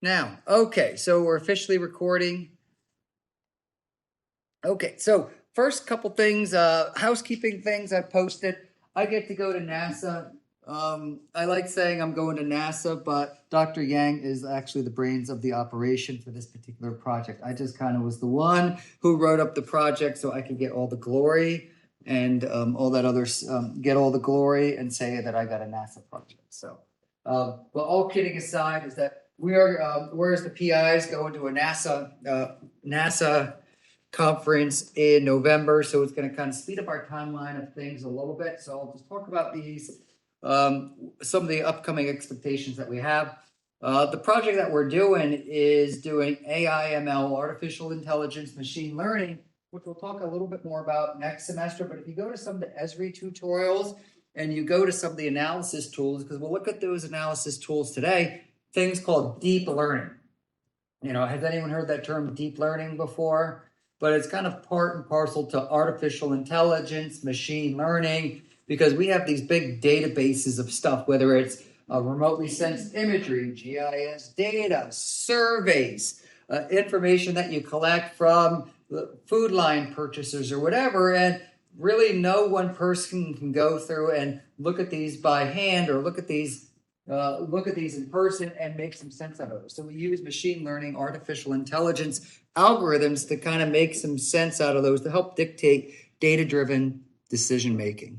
Now, okay, so we're officially recording. Okay, so first couple things, housekeeping things I posted. I get to go to NASA. I like saying I'm going to NASA, but Dr. Yang is actually the brains of the operation for this particular project. I just kind of was the one who wrote up the project so I could get all the glory and all that other, get all the glory and say that I got a NASA project. So, but all kidding aside, is that we are, whereas the PIs go into a NASA conference in November, so it's going to kind of speed up our timeline of things a little bit. So I'll just talk about these, some of the upcoming expectations that we have. The project that we're doing is doing AI, ML, artificial intelligence, machine learning, which we'll talk a little bit more about next semester. But if you go to some of the Esri tutorials and you go to some of the analysis tools, because we'll look at those analysis tools today, things called deep learning. Has anyone heard that term deep learning before? But it's kind of part and parcel to artificial intelligence, machine learning, because we have these big databases of stuff, whether it's remotely sensed imagery, GIS data, surveys, information that you collect from food line purchasers or whatever. And really, no one person can go through and look at these by hand or look at these in person and make some sense out of it. So we use machine learning, artificial intelligence algorithms to kind of make some sense out of those to help dictate data-driven decision making.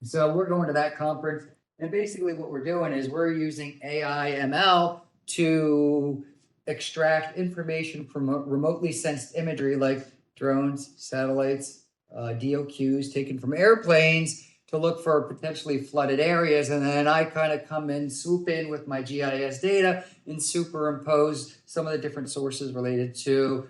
So we're going to that conference, and basically what we're doing is we're using AI ML to extract information from remotely sensed imagery like drones, satellites, DOQs taken from airplanes to look for potentially flooded areas. And then I kind of come in, swoop in with my GIS data and superimpose some of the different sources related to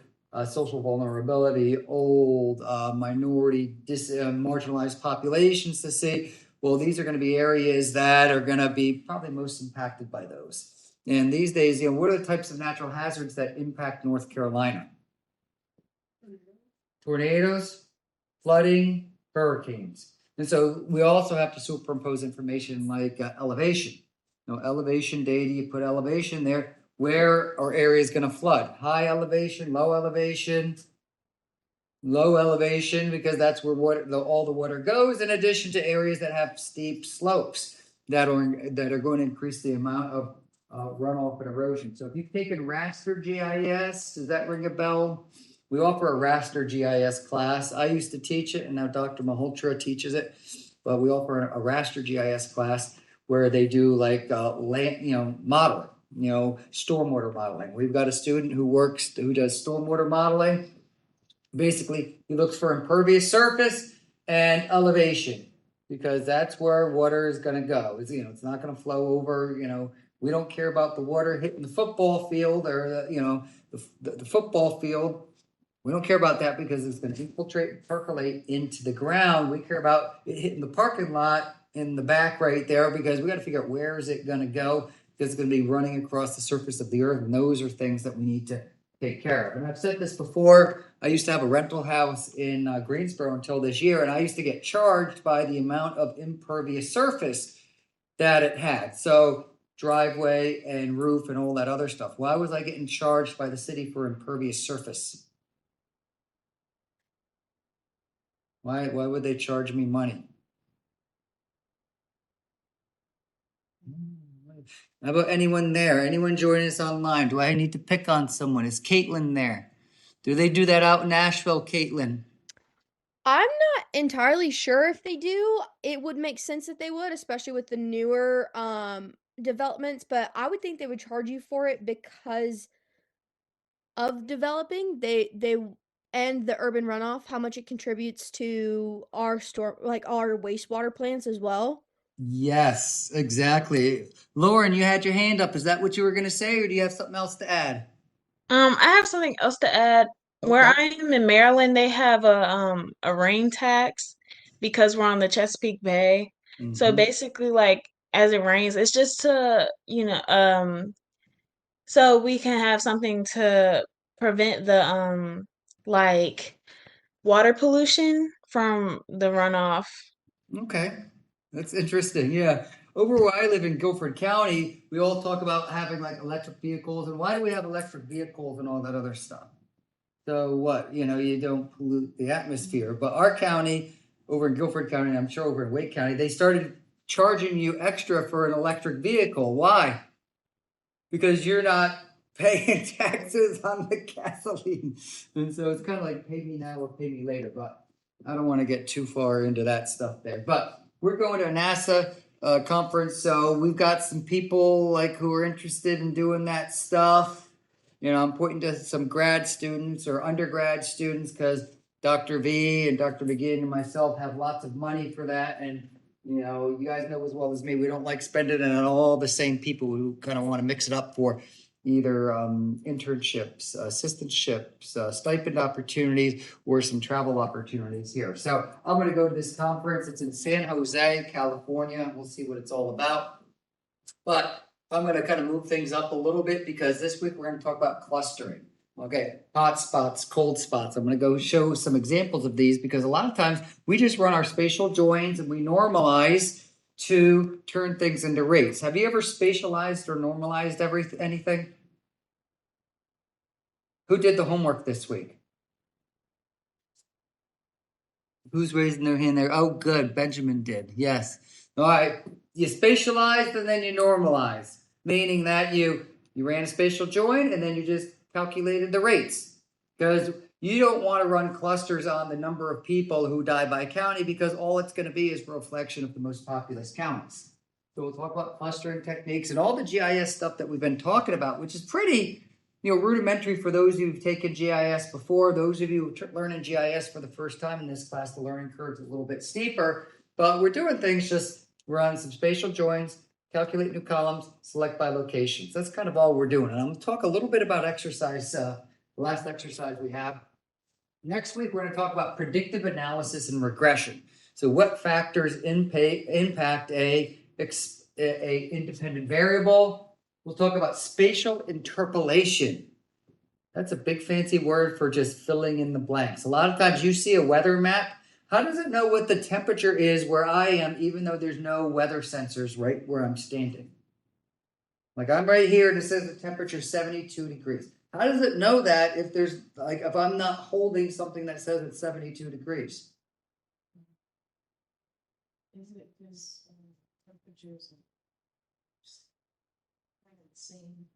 social vulnerability, old, minority, marginalized populations to see, well, these are going to be areas that are going to be probably most impacted by those. And these days, what are the types of natural hazards that impact North Carolina? Tornadoes, flooding, hurricanes. And so we also have to superimpose information like elevation. Elevation data, you put elevation there. Where are areas going to flood? High elevation, low elevation, because that's where all the water goes, in addition to areas that have steep slopes that are going to increase the amount of runoff and erosion. So if you've taken raster GIS, does that ring a bell? We offer a raster GIS class. I used to teach it, and now Dr. Malhotra teaches it. But we offer a raster GIS class where they do like modeling, stormwater modeling. We've got a student who does stormwater modeling. Basically, he looks for impervious surface and elevation, because that's where water is going to go. It's not going to flow over. We don't care about the water hitting the football field or the football field. We don't care about that because it's going to infiltrate and percolate into the ground. We care about it hitting the parking lot in the back right there, because we got to figure out where is it going to go, because it's going to be running across the surface of the earth. And those are things that we need to take care of. And I've said this before. I used to have a rental house in Greensboro until this year, and I used to get charged by the amount of impervious surface that it had. So driveway and roof and all that other stuff. Why was I getting charged by the city for impervious surface? Why would they charge me money? How about anyone there? Anyone joining us online? Do I need to pick on someone? Is Caitlin there? Do they do that out in Nashville, Caitlin? I'm not entirely sure if they do. It would make sense that they would, especially with the newer developments, but I would think they would charge you for it because of developing. They and the urban runoff, how much it contributes to our storm, like our wastewater plants as well. Yes, exactly. Lauren, you had your hand up. Is that what you were going to say, or do you have something else to add? I have something else to add. Where Okay. I am in Maryland, they have a rain tax because we're on the Chesapeake Bay. So Mm-hmm. basically, like as it rains, it's just to, so we can have something to prevent the like water pollution from the runoff. Okay. That's interesting. Yeah. over where I live in Guilford County, we all talk about having like electric vehicles, and why do we have electric vehicles and all that other stuff? So what? You don't pollute the atmosphere. But our county, over in Guilford County, and I'm sure over in Wake County, they started charging you extra for an electric vehicle. Why? Because you're not paying taxes on the gasoline. And so it's kind of like pay me now or pay me later. But I don't want to get too far into that stuff there. But we're going to a NASA conference, so we've got some people like who are interested in doing that stuff. I'm pointing to some grad students or undergrad students because Dr. V and Dr. McGinn and myself have lots of money for that. And, you guys know as well as me, we don't like spending it on all the same people. We kind of want to mix it up for either internships, assistantships, stipend opportunities, or some travel opportunities here. So I'm going to go to this conference. It's in San Jose, California. We'll see what it's all about. But I'm going to kind of move things up a little bit because this week we're going to talk about clustering. Okay, hot spots, cold spots. I'm going to go show some examples of these because a lot of times we just run our spatial joins and we normalize to turn things into rates. Have you ever spatialized or normalized anything? Who did the homework this week? Who's raising their hand there? Oh, good. Benjamin did. Yes. All right. You spatialized and then you normalized, meaning that you ran a spatial join and then you just calculated the rates, because you don't want to run clusters on the number of people who die by county, because all it's going to be is a reflection of the most populous counties. So we'll talk about clustering techniques and all the GIS stuff that we've been talking about, which is pretty rudimentary for those of you who've taken GIS before. Those of you who are learning GIS for the first time in this class, the learning curve is a little bit steeper, but we're doing things we're on some spatial joins, calculate new columns, select by locations. That's kind of all we're doing. And I'm going to talk a little bit about exercise, the last exercise we have. Next week, we're going to talk about predictive analysis and regression. So what factors impact a independent variable? We'll talk about spatial interpolation. That's a big fancy word for just filling in the blanks. A lot of times you see a weather map. How does it know what the temperature is where I am, even though there's no weather sensors right where I'm standing? Like I'm right here and it says the temperature is 72 degrees. How does it know that if I'm not holding something that says it's 72 degrees? Is it because temperatures are the same?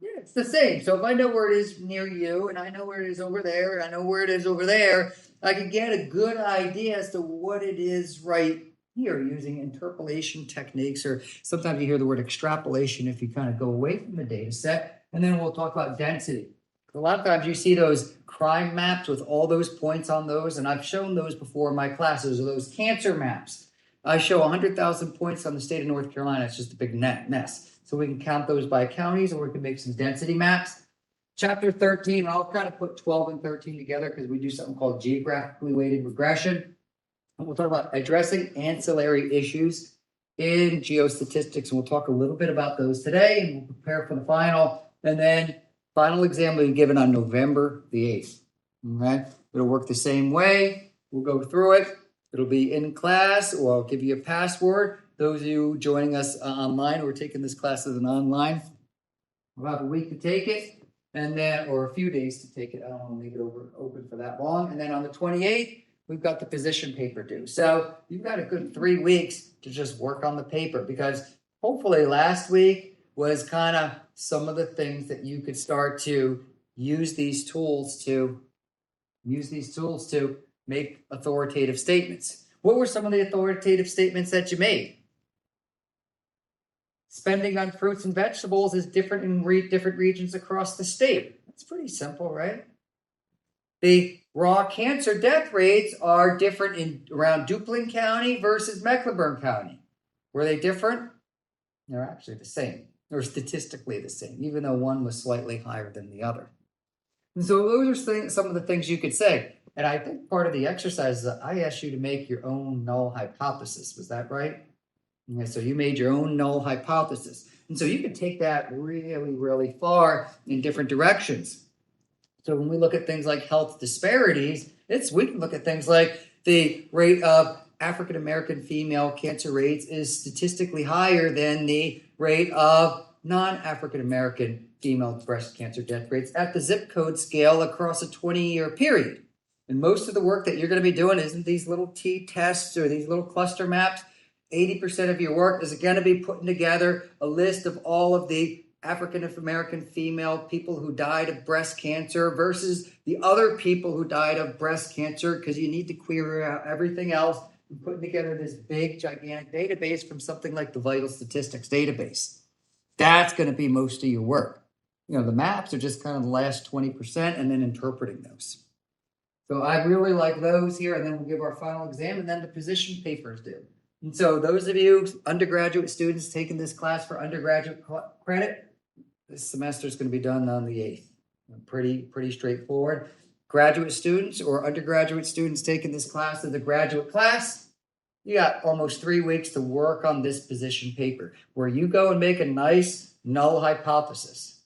Yeah, it's the same. So if I know where it is near you, and I know where it is over there, and I know where it is over there, I can get a good idea as to what it is right here using interpolation techniques, or sometimes you hear the word extrapolation if you kind of go away from the data set. And then we'll talk about density. A lot of times you see those crime maps with all those points on those, and I've shown those before in my classes, or those cancer maps. I show 100,000 points on the state of North Carolina. It's just a big mess. So we can count those by counties, or we can make some density maps. Chapter 13, I'll kind of put 12 and 13 together because we do something called geographically weighted regression. And we'll talk about addressing ancillary issues in geostatistics, and we'll talk a little bit about those today, and we'll prepare for the final. And then final exam will be given on November the 8th. Okay, it'll work the same way. We'll go through it. It'll be in class, or I'll give you a password. Those of you joining us online or taking this class as an online, we'll have a week to take it, and then, or a few days to take it. I don't want to leave it open for that long. And then on the 28th, we've got the position paper due. So you've got a good 3 weeks to just work on the paper, because hopefully last week was kind of some of the things that you could start to use these tools to make authoritative statements. What were some of the authoritative statements that you made? Spending on fruits and vegetables is different in different regions across the state. That's pretty simple, right? The raw cancer death rates are different around Duplin County versus Mecklenburg County. Were they different? They're actually the same. They're statistically the same, even though one was slightly higher than the other. And so those are some of the things you could say. And I think part of the exercise is that I asked you to make your own null hypothesis. Was that right? Yeah, so you made your own null hypothesis. And so you can take that really, really far in different directions. So when we look at things like health disparities, we can look at things like the rate of African American female cancer rates is statistically higher than the rate of non-African American female breast cancer death rates at the zip code scale across a 20-year period. And most of the work that you're going to be doing isn't these little t-tests or these little cluster maps. 80% of your work is going to be putting together a list of all of the African American female people who died of breast cancer versus the other people who died of breast cancer, because you need to query out everything else and putting together this big, gigantic database from something like the Vital Statistics database. That's going to be most of your work. The maps are just kind of the last 20% and then interpreting those. So I really like those here, and then we'll give our final exam, and then the position papers due. And so those of you undergraduate students taking this class for undergraduate credit, this semester is going to be done on the 8th. Pretty straightforward. Graduate students or undergraduate students taking this class as a graduate class, you got almost 3 weeks to work on this position paper, where you go and make a nice null hypothesis.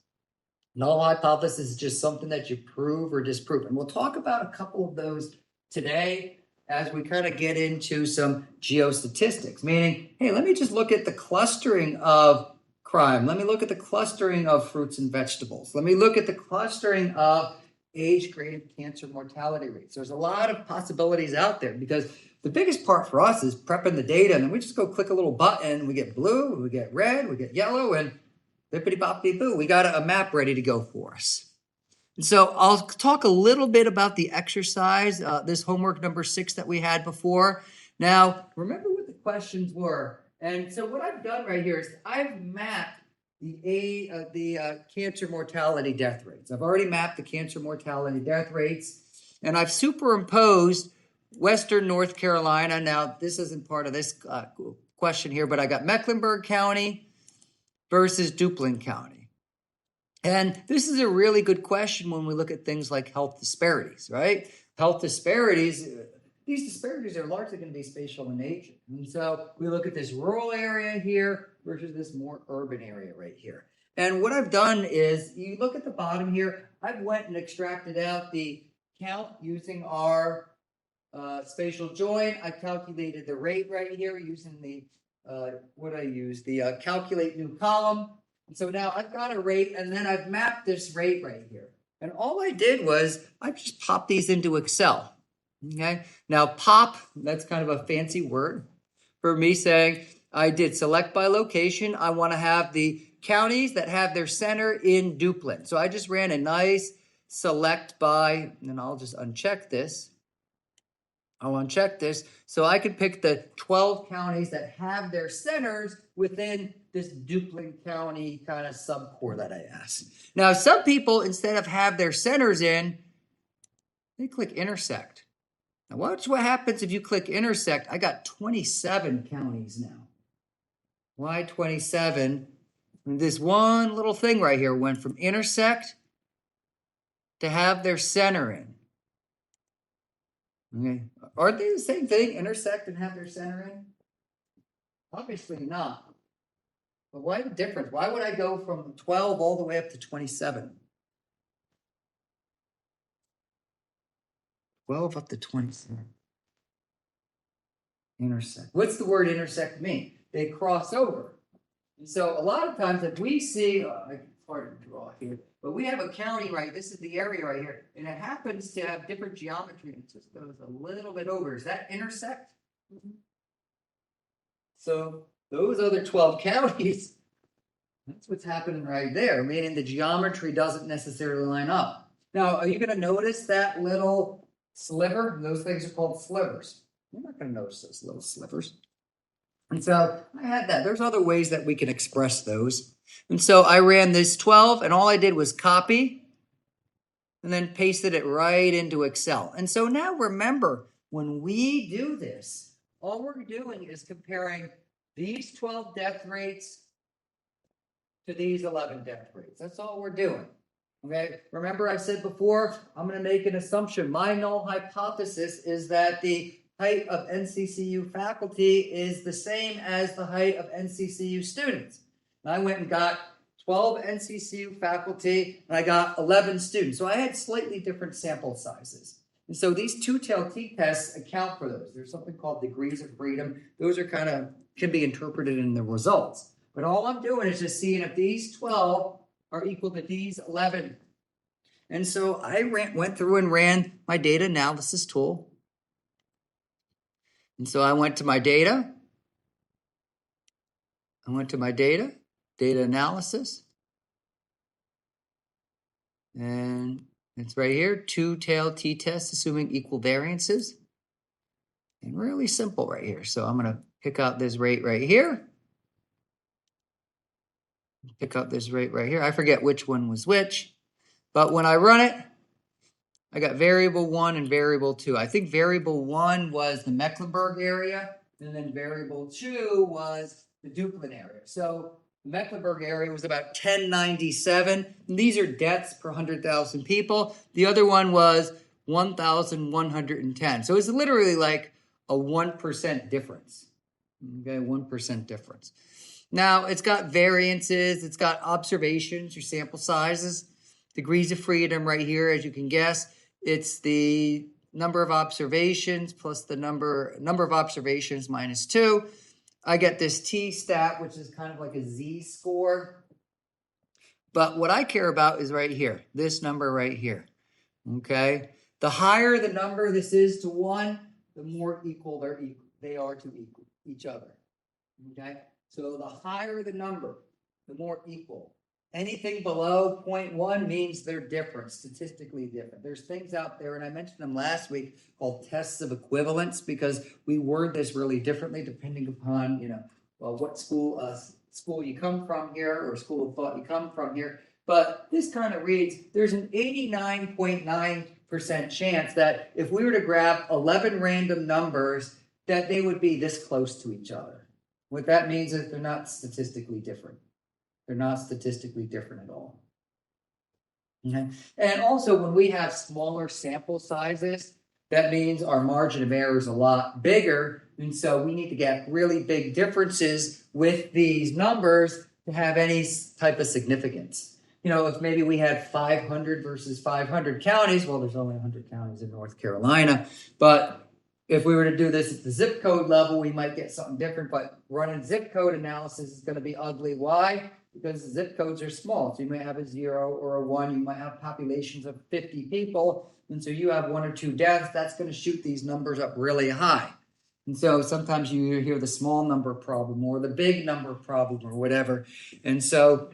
Null hypothesis is just something that you prove or disprove. And we'll talk about a couple of those today as we kind of get into some geostatistics, meaning, hey, let me just look at the clustering of crime. Let me look at the clustering of fruits and vegetables. Let me look at the clustering of age-graded cancer mortality rates. There's a lot of possibilities out there, because the biggest part for us is prepping the data, and then we just go click a little button, and we get blue, we get red, we get yellow, and bippity-boppity-boo, we got a map ready to go for us. And so I'll talk a little bit about the exercise, this homework number 6 that we had before. Now, remember what the questions were. And so what I've done right here is I've mapped the cancer mortality death rates. I've already mapped the cancer mortality death rates, and I've superimposed Western North Carolina. Now, this isn't part of this question here, but I got Mecklenburg County versus Duplin County. And this is a really good question when we look at things like health disparities, right? Health disparities, these disparities are largely going to be spatial in nature. And so we look at this rural area here versus this more urban area right here. And what I've done is, you look at the bottom here, I've went and extracted out the count using our spatial join. I calculated the rate right here using the the calculate new column. And so now I've got a rate, and then I've mapped this rate right here. And all I did was I just popped these into Excel. Okay. Now pop, that's kind of a fancy word for me saying I did select by location. I want to have the counties that have their center in Duplin. So I just ran a nice select by, and I'll just uncheck this. I'll uncheck this so I can pick the 12 counties that have their centers within this Duplin County kind of subcore that I asked. Now, some people, instead of have their centers in, they click intersect. Now, watch what happens if you click intersect. I got 27 counties now. Why 27? And this one little thing right here went from intersect to have their center in. Okay. Aren't they the same thing, intersect and have their center in? Obviously not. But why the difference? Why would I go from 12 all the way up to 27? 12 up to 27. Intersect. What's the word intersect mean? They cross over. And so a lot of times if we see, it's hard to draw here, but we have a county, right? This is the area right here, and it happens to have different geometry. It just goes a little bit over. Is that intersect? Mm-hmm. So those other 12 counties, that's what's happening right there, meaning the geometry doesn't necessarily line up. Now, are you going to notice that little sliver? Those things are called slivers. You're not going to notice those little slivers. And so I had that. There's other ways that we can express those. And so I ran this 12, and all I did was copy and then pasted it right into Excel. And so now remember, when we do this, all we're doing is comparing these 12 death rates to these 11 death rates. That's all we're doing. Okay. Remember I said before, I'm going to make an assumption. My null hypothesis is that the height of NCCU faculty is the same as the height of NCCU students. And I went and got 12 NCCU faculty, and I got 11 students. So I had slightly different sample sizes. And so these two-tailed t-tests account for those. There's something called degrees of freedom. Those are can be interpreted in the results. But all I'm doing is just seeing if these 12 are equal to these 11. And so I went through and ran my data analysis tool. And so I went to my data. Data analysis. And it's right here, two-tailed t-test assuming equal variances. And really simple right here. So I'm going to pick out this rate right here. Pick up this rate right here. I forget which one was which. But when I run it, I got variable 1 and variable 2. I think variable 1 was the Mecklenburg area, and then variable 2 was the Duplin area. So the Mecklenburg area was about 1097. And these are deaths per 100,000 people. The other one was 1,110. So it's literally like a 1% difference. Okay, 1% difference. Now, it's got variances, it's got observations, your sample sizes, degrees of freedom right here, as you can guess. It's the number of observations plus the number of observations minus 2. I get this t-stat, which is kind of like a z-score. But what I care about is right here, this number right here, okay? The higher the number this is to 1, the more equal they are to each other, okay? So the higher the number, the more equal. Anything below 0.1 means they're different, statistically different. There's things out there, and I mentioned them last week, called tests of equivalence, because we word this really differently depending upon, what school you come from here, or school of thought you come from here. But this kind of reads, there's an 89.9% chance that if we were to grab 11 random numbers, that they would be this close to each other. What that means is they're not statistically different. They're not statistically different at all. Okay? And also, when we have smaller sample sizes, that means our margin of error is a lot bigger. And so we need to get really big differences with these numbers to have any type of significance. If maybe we had 500 versus 500 counties, well, there's only 100 counties in North Carolina, but if we were to do this at the zip code level, we might get something different, but running zip code analysis is going to be ugly. Why? Because zip codes are small. So you might have a 0 or a 1. You might have populations of 50 people. And so you have 1 or 2 deaths. That's going to shoot these numbers up really high. And so sometimes you hear the small number problem or the big number problem or whatever. And so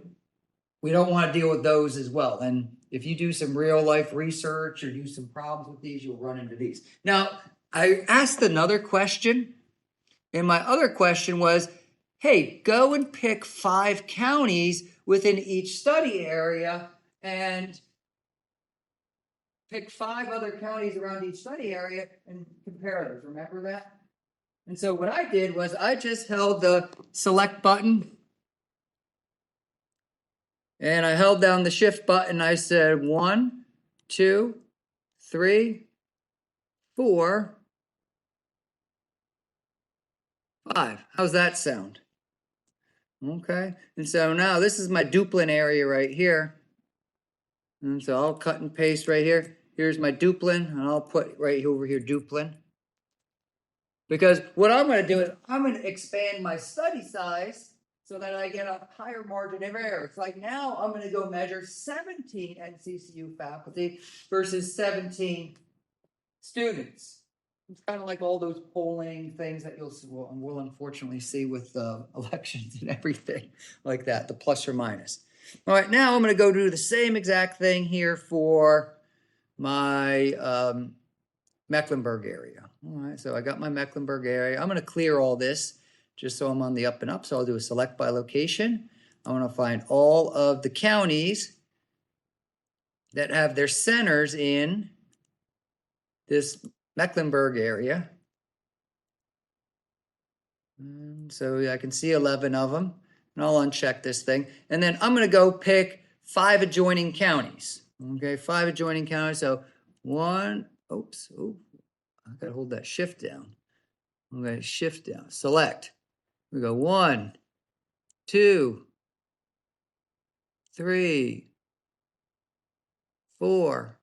we don't want to deal with those as well. And if you do some real life research or do some problems with these, you'll run into these. Now, I asked another question, and my other question was, hey, go and pick 5 counties within each study area and pick 5 other counties around each study area and compare those. Remember that? And so what I did was I just held the select button and I held down the shift button. I said 1, 2, 3, 4, 5. How's that sound? Okay. And so now this is my Duplin area right here. And so I'll cut and paste right here. Here's my Duplin, and I'll put right over here Duplin. Because what I'm going to do is I'm going to expand my study size so that I get a higher margin of error. It's like now I'm going to go measure 17 NCCU faculty versus 17 students. It's kind of like all those polling things that we'll unfortunately see with elections and everything like that, the plus or minus. All right, now I'm going to go do the same exact thing here for my Mecklenburg area. All right, so I got my Mecklenburg area. I'm going to clear all this just so I'm on the up and up. So I'll do a select by location. I want to find all of the counties that have their centers in this Mecklenburg area. And so I can see 11 of them, and I'll uncheck this thing. And then I'm going to go pick 5 adjoining counties. Okay, 5 adjoining counties. So I got to hold that shift down. Okay, shift down, select. We go 1, 2, 3, 4,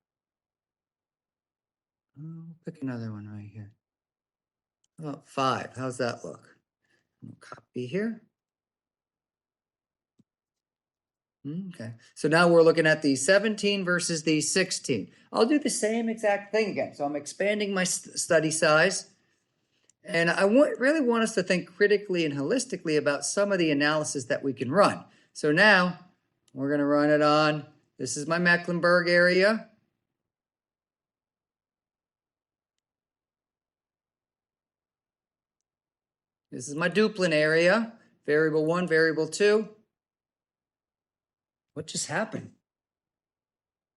Pick another one right here. Oh, 5. How's that look? Copy here. Okay, so now we're looking at the 17 versus the 16. I'll do the same exact thing again. So I'm expanding my study size. And I really want us to think critically and holistically about some of the analysis that we can run. So now we're going to run it on, this is my Mecklenburg area. This is my Duplin area, variable 1, variable 2. What just happened?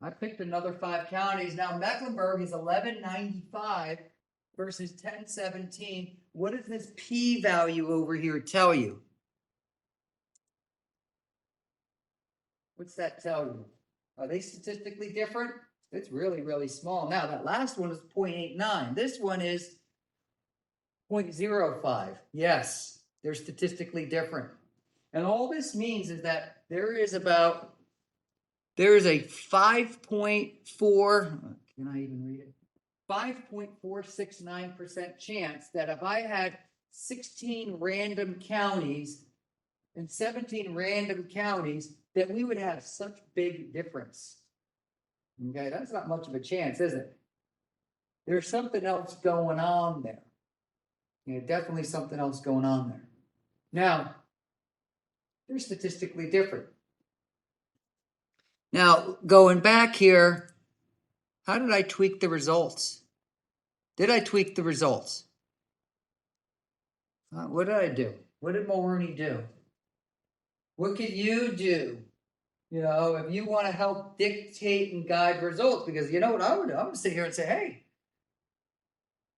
I picked another 5 counties. Now Mecklenburg is 1195 versus 1017. What does this p-value over here tell you? What's that tell you? Are they statistically different? It's really, really small. Now that last one is 0.89. This one is 0.05. Yes, they're statistically different. And all this means is that there is a 5.4, can I even read it? 5.469% chance that if I had 16 random counties and 17 random counties, that we would have such big difference. Okay, that's not much of a chance, is it? There's something else going on there. Definitely something else going on there. Now, they're statistically different. Now, going back here, how did I tweak the results? Did I tweak the results? What did I do? What did Mulroney do? What could you do? If you want to help dictate and guide results, because you know what I would do? I'm going to sit here and say, hey,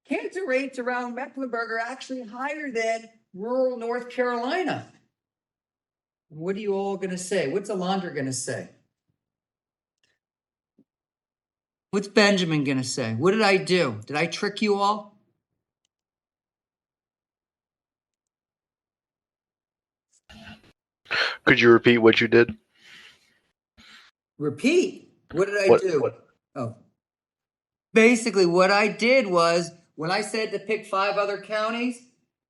cancer rates around Mecklenburg are actually higher than rural North Carolina. What are you all going to say? What's Alondra going to say? What's Benjamin going to say? What did I do? Did I trick you all? Could you repeat what you did? Repeat? What did I do? Oh. Basically, what I did was, when I said to pick 5 other counties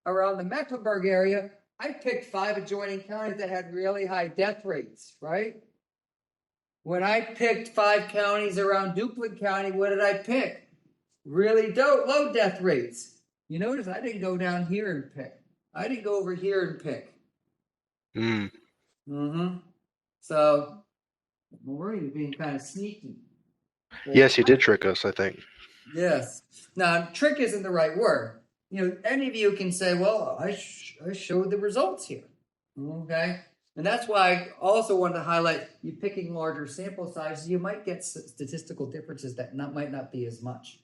around the Mecklenburg area, I picked 5 adjoining counties that had really high death rates, right? When I picked 5 counties around Duplin County, what did I pick? Really low death rates. You notice I didn't go down here and pick. I didn't go over here and pick. So, we're being kind of sneaky. Yes, you did trick us, I think. Yes. Now, trick isn't the right word. Any of you can say, well, I showed the results here. Okay? And that's why I also wanted to highlight you picking larger sample sizes. You might get statistical differences that might not be as much.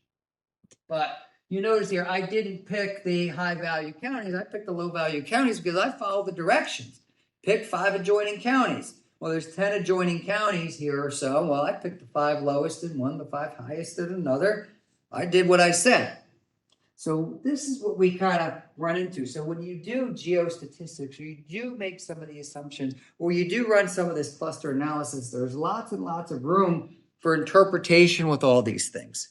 But you notice here, I didn't pick the high-value counties. I picked the low-value counties because I followed the directions. Pick 5 adjoining counties. Well, there's 10 adjoining counties here or so. Well, I picked the 5 lowest in one, the 5 highest in another. I did what I said. So this is what we kind of run into. So when you do geostatistics, or you do make some of the assumptions, or you do run some of this cluster analysis, there's lots and lots of room for interpretation with all these things.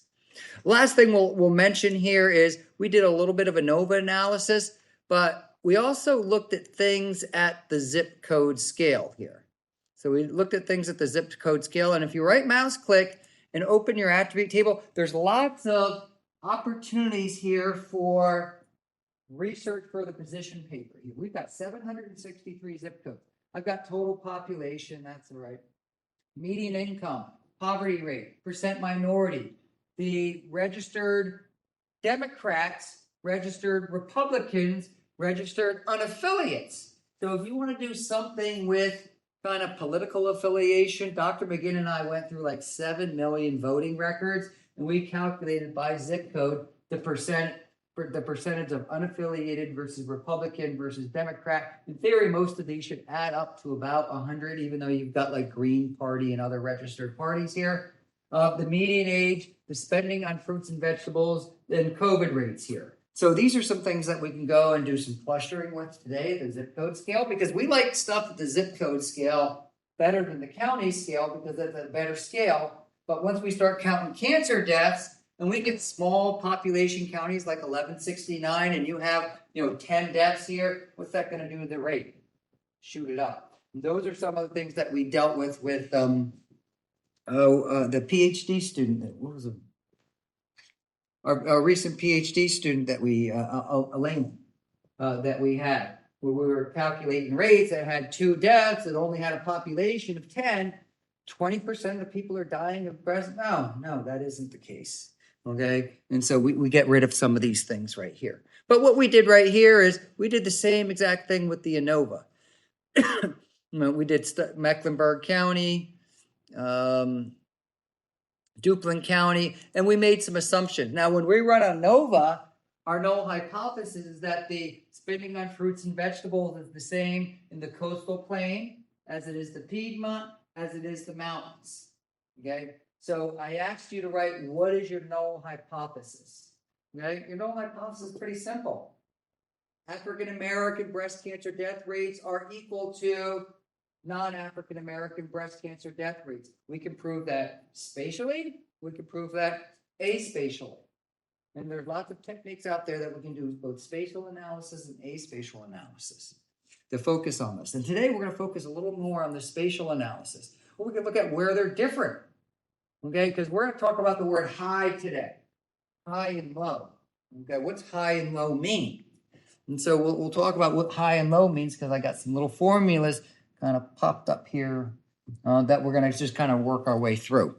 Last thing we'll mention here is we did a little bit of ANOVA analysis, but we also looked at things at the zip code scale here. So we looked at things at the zip code scale, and if you right mouse click and open your attribute table, there's lots of opportunities here for research for the position paper. We've got 763 zip codes. I've got total population, that's all right. Median income, poverty rate, percent minority, the registered Democrats, registered Republicans, registered unaffiliates. So if you want to do something with kind of political affiliation, Dr. McGinn and I went through like 7 million voting records, and we calculated by zip code the percentage of unaffiliated versus Republican versus Democrat. In theory, most of these should add up to about 100, even though you've got like Green Party and other registered parties here. The median age, the spending on fruits and vegetables, and COVID rates here. So these are some things that we can go and do some clustering with today, the zip code scale, because we like stuff at the zip code scale better than the county scale because it's a better scale. But once we start counting cancer deaths, and we get small population counties like 1169, and you have 10 deaths here, what's that going to do to the rate? Shoot it up. And those are some of the things that we dealt with the PhD student. What was it? Our recent PhD student that we Elaine that we had, where we were calculating rates that had 2 deaths. It only had a population of 10. 20% of the people are dying of breast. No, that isn't the case. Okay. And so we get rid of some of these things right here. But what we did right here is we did the same exact thing with the ANOVA. We did Mecklenburg County, Duplin County, and we made some assumptions. Now, when we run ANOVA, our null hypothesis is that the spending on fruits and vegetables is the same in the coastal plain as it is the Piedmont, as it is the mountains. Okay, so I asked you to write what is your null hypothesis. Okay, your null hypothesis is pretty simple. African American breast cancer death rates are equal to non-African American breast cancer death rates. We can prove that spatially, we can prove that aspatially. And there's lots of techniques out there that we can do both spatial analysis and aspatial analysis to focus on this. And today we're going to focus a little more on the spatial analysis. Well, we can look at where they're different. Okay, because we're going to talk about the word high today. High and low. Okay, what's high and low mean? And so we'll talk about what high and low means, because I got some little formulas kind of popped up here that we're going to just kind of work our way through.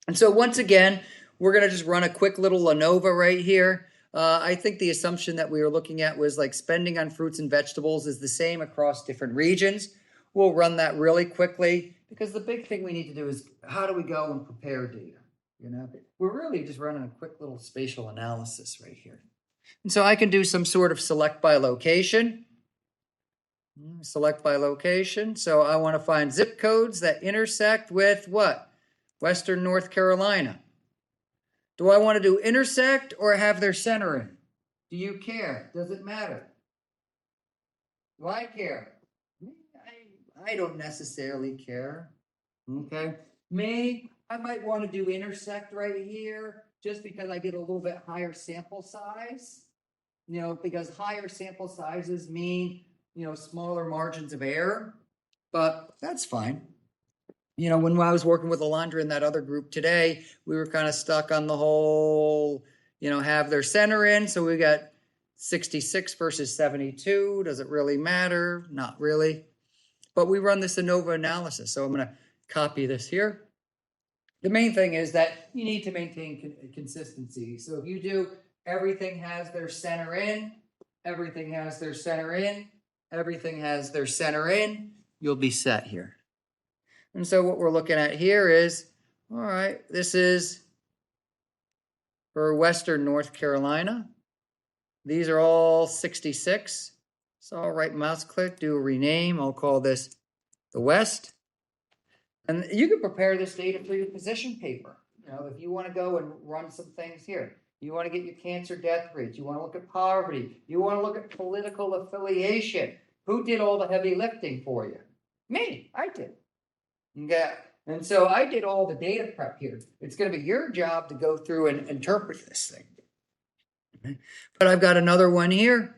And so once again, we're going to just run a quick little ANOVA right here. I think the assumption that we were looking at was like spending on fruits and vegetables is the same across different regions. We'll run that really quickly, because the big thing we need to do is how do we go and prepare data? We're really just running a quick little spatial analysis right here. And so I can do some sort of select by location. Select by location. So I want to find zip codes that intersect with what? Western North Carolina. Do I want to do intersect or have their center in? Do you care? Does it matter? Do I care? I don't necessarily care. Okay. Me, I might want to do intersect right here just because I get a little bit higher sample size. Because higher sample sizes mean, smaller margins of error, but that's fine. When I was working with Alondra in that other group today, we were kind of stuck on the whole, have their center in. So we got 66 versus 72. Does it really matter? Not really. But we run this ANOVA analysis. So I'm going to copy this here. The main thing is that you need to maintain consistency. So if you do everything has their center in, everything has their center in, everything has their center in, you'll be set here. And so what we're looking at here is, all right, this is for Western North Carolina. These are all 66. So I'll right mouse click, do a rename. I'll call this the West. And you can prepare this data for your position paper. If you want to go and run some things here, you want to get your cancer death rates, you want to look at poverty, you want to look at political affiliation. Who did all the heavy lifting for you? Me, I did. Okay. And so I did all the data prep here. It's going to be your job to go through and interpret this thing. Okay. But I've got another one here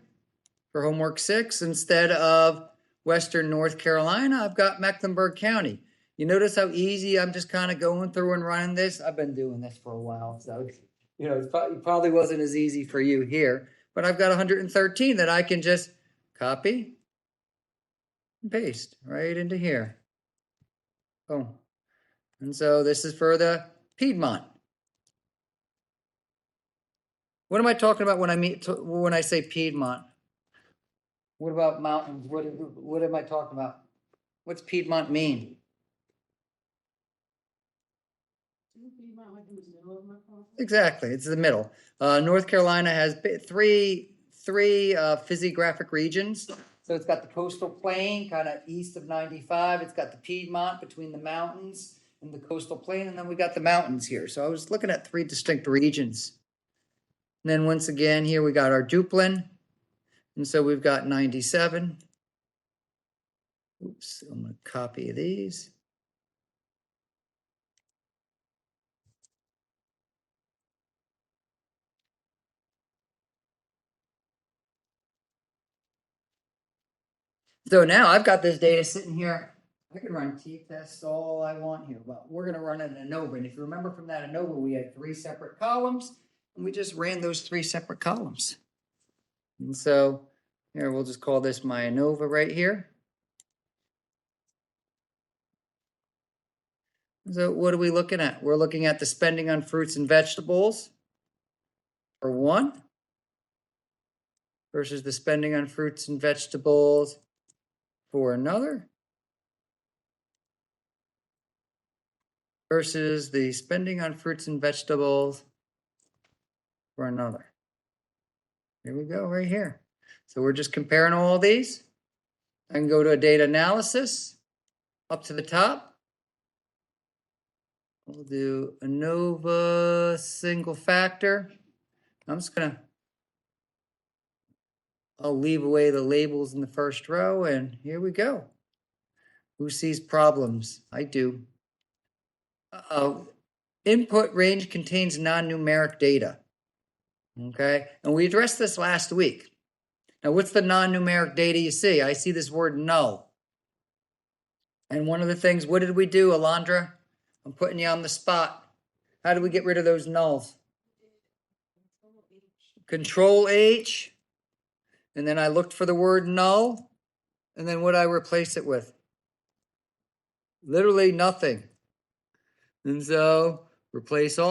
for homework 6. Instead of Western North Carolina, I've got Mecklenburg County. You notice how easy I'm just kind of going through and running this? I've been doing this for a while, so it probably wasn't as easy for you here. But I've got 113 that I can just copy and paste right into here. Boom. And so this is for the Piedmont. What am I talking about when I say Piedmont? What about mountains? What am I talking about? What's Piedmont mean? Exactly, it's the middle. North Carolina has three physiographic regions. So it's got the coastal plain, kind of east of 95. It's got the Piedmont between the mountains and the coastal plain, and then we got the mountains here. So I was looking at 3 distinct regions. And then once again, here we got our Duplin, and so we've got 97. Oops, I'm going to copy these. So now I've got this data sitting here. I can run t-tests all I want here, but we're going to run an ANOVA. And if you remember from that ANOVA, we had 3 separate columns, and we just ran those 3 separate columns. And so here, we'll just call this my ANOVA right here. So what are we looking at? We're looking at the spending on fruits and vegetables for one versus the spending on fruits and vegetables for another versus the spending on fruits and vegetables for another. Here we go, right here. So we're just comparing all these. I can go to a data analysis up to the top. We'll do ANOVA single factor. I'm just gonna, I'll leave away the labels in the first row, and here we go. Who sees problems? I do. Input range contains non-numeric data. Okay, and we addressed this last week. Now, what's the non-numeric data you see? I see this word null. And one of the things, what did we do, Alondra? I'm putting you on the spot. How do we get rid of those nulls? Control H. And then I looked for the word null. And then what did I replace it with? Literally nothing. And so replace all.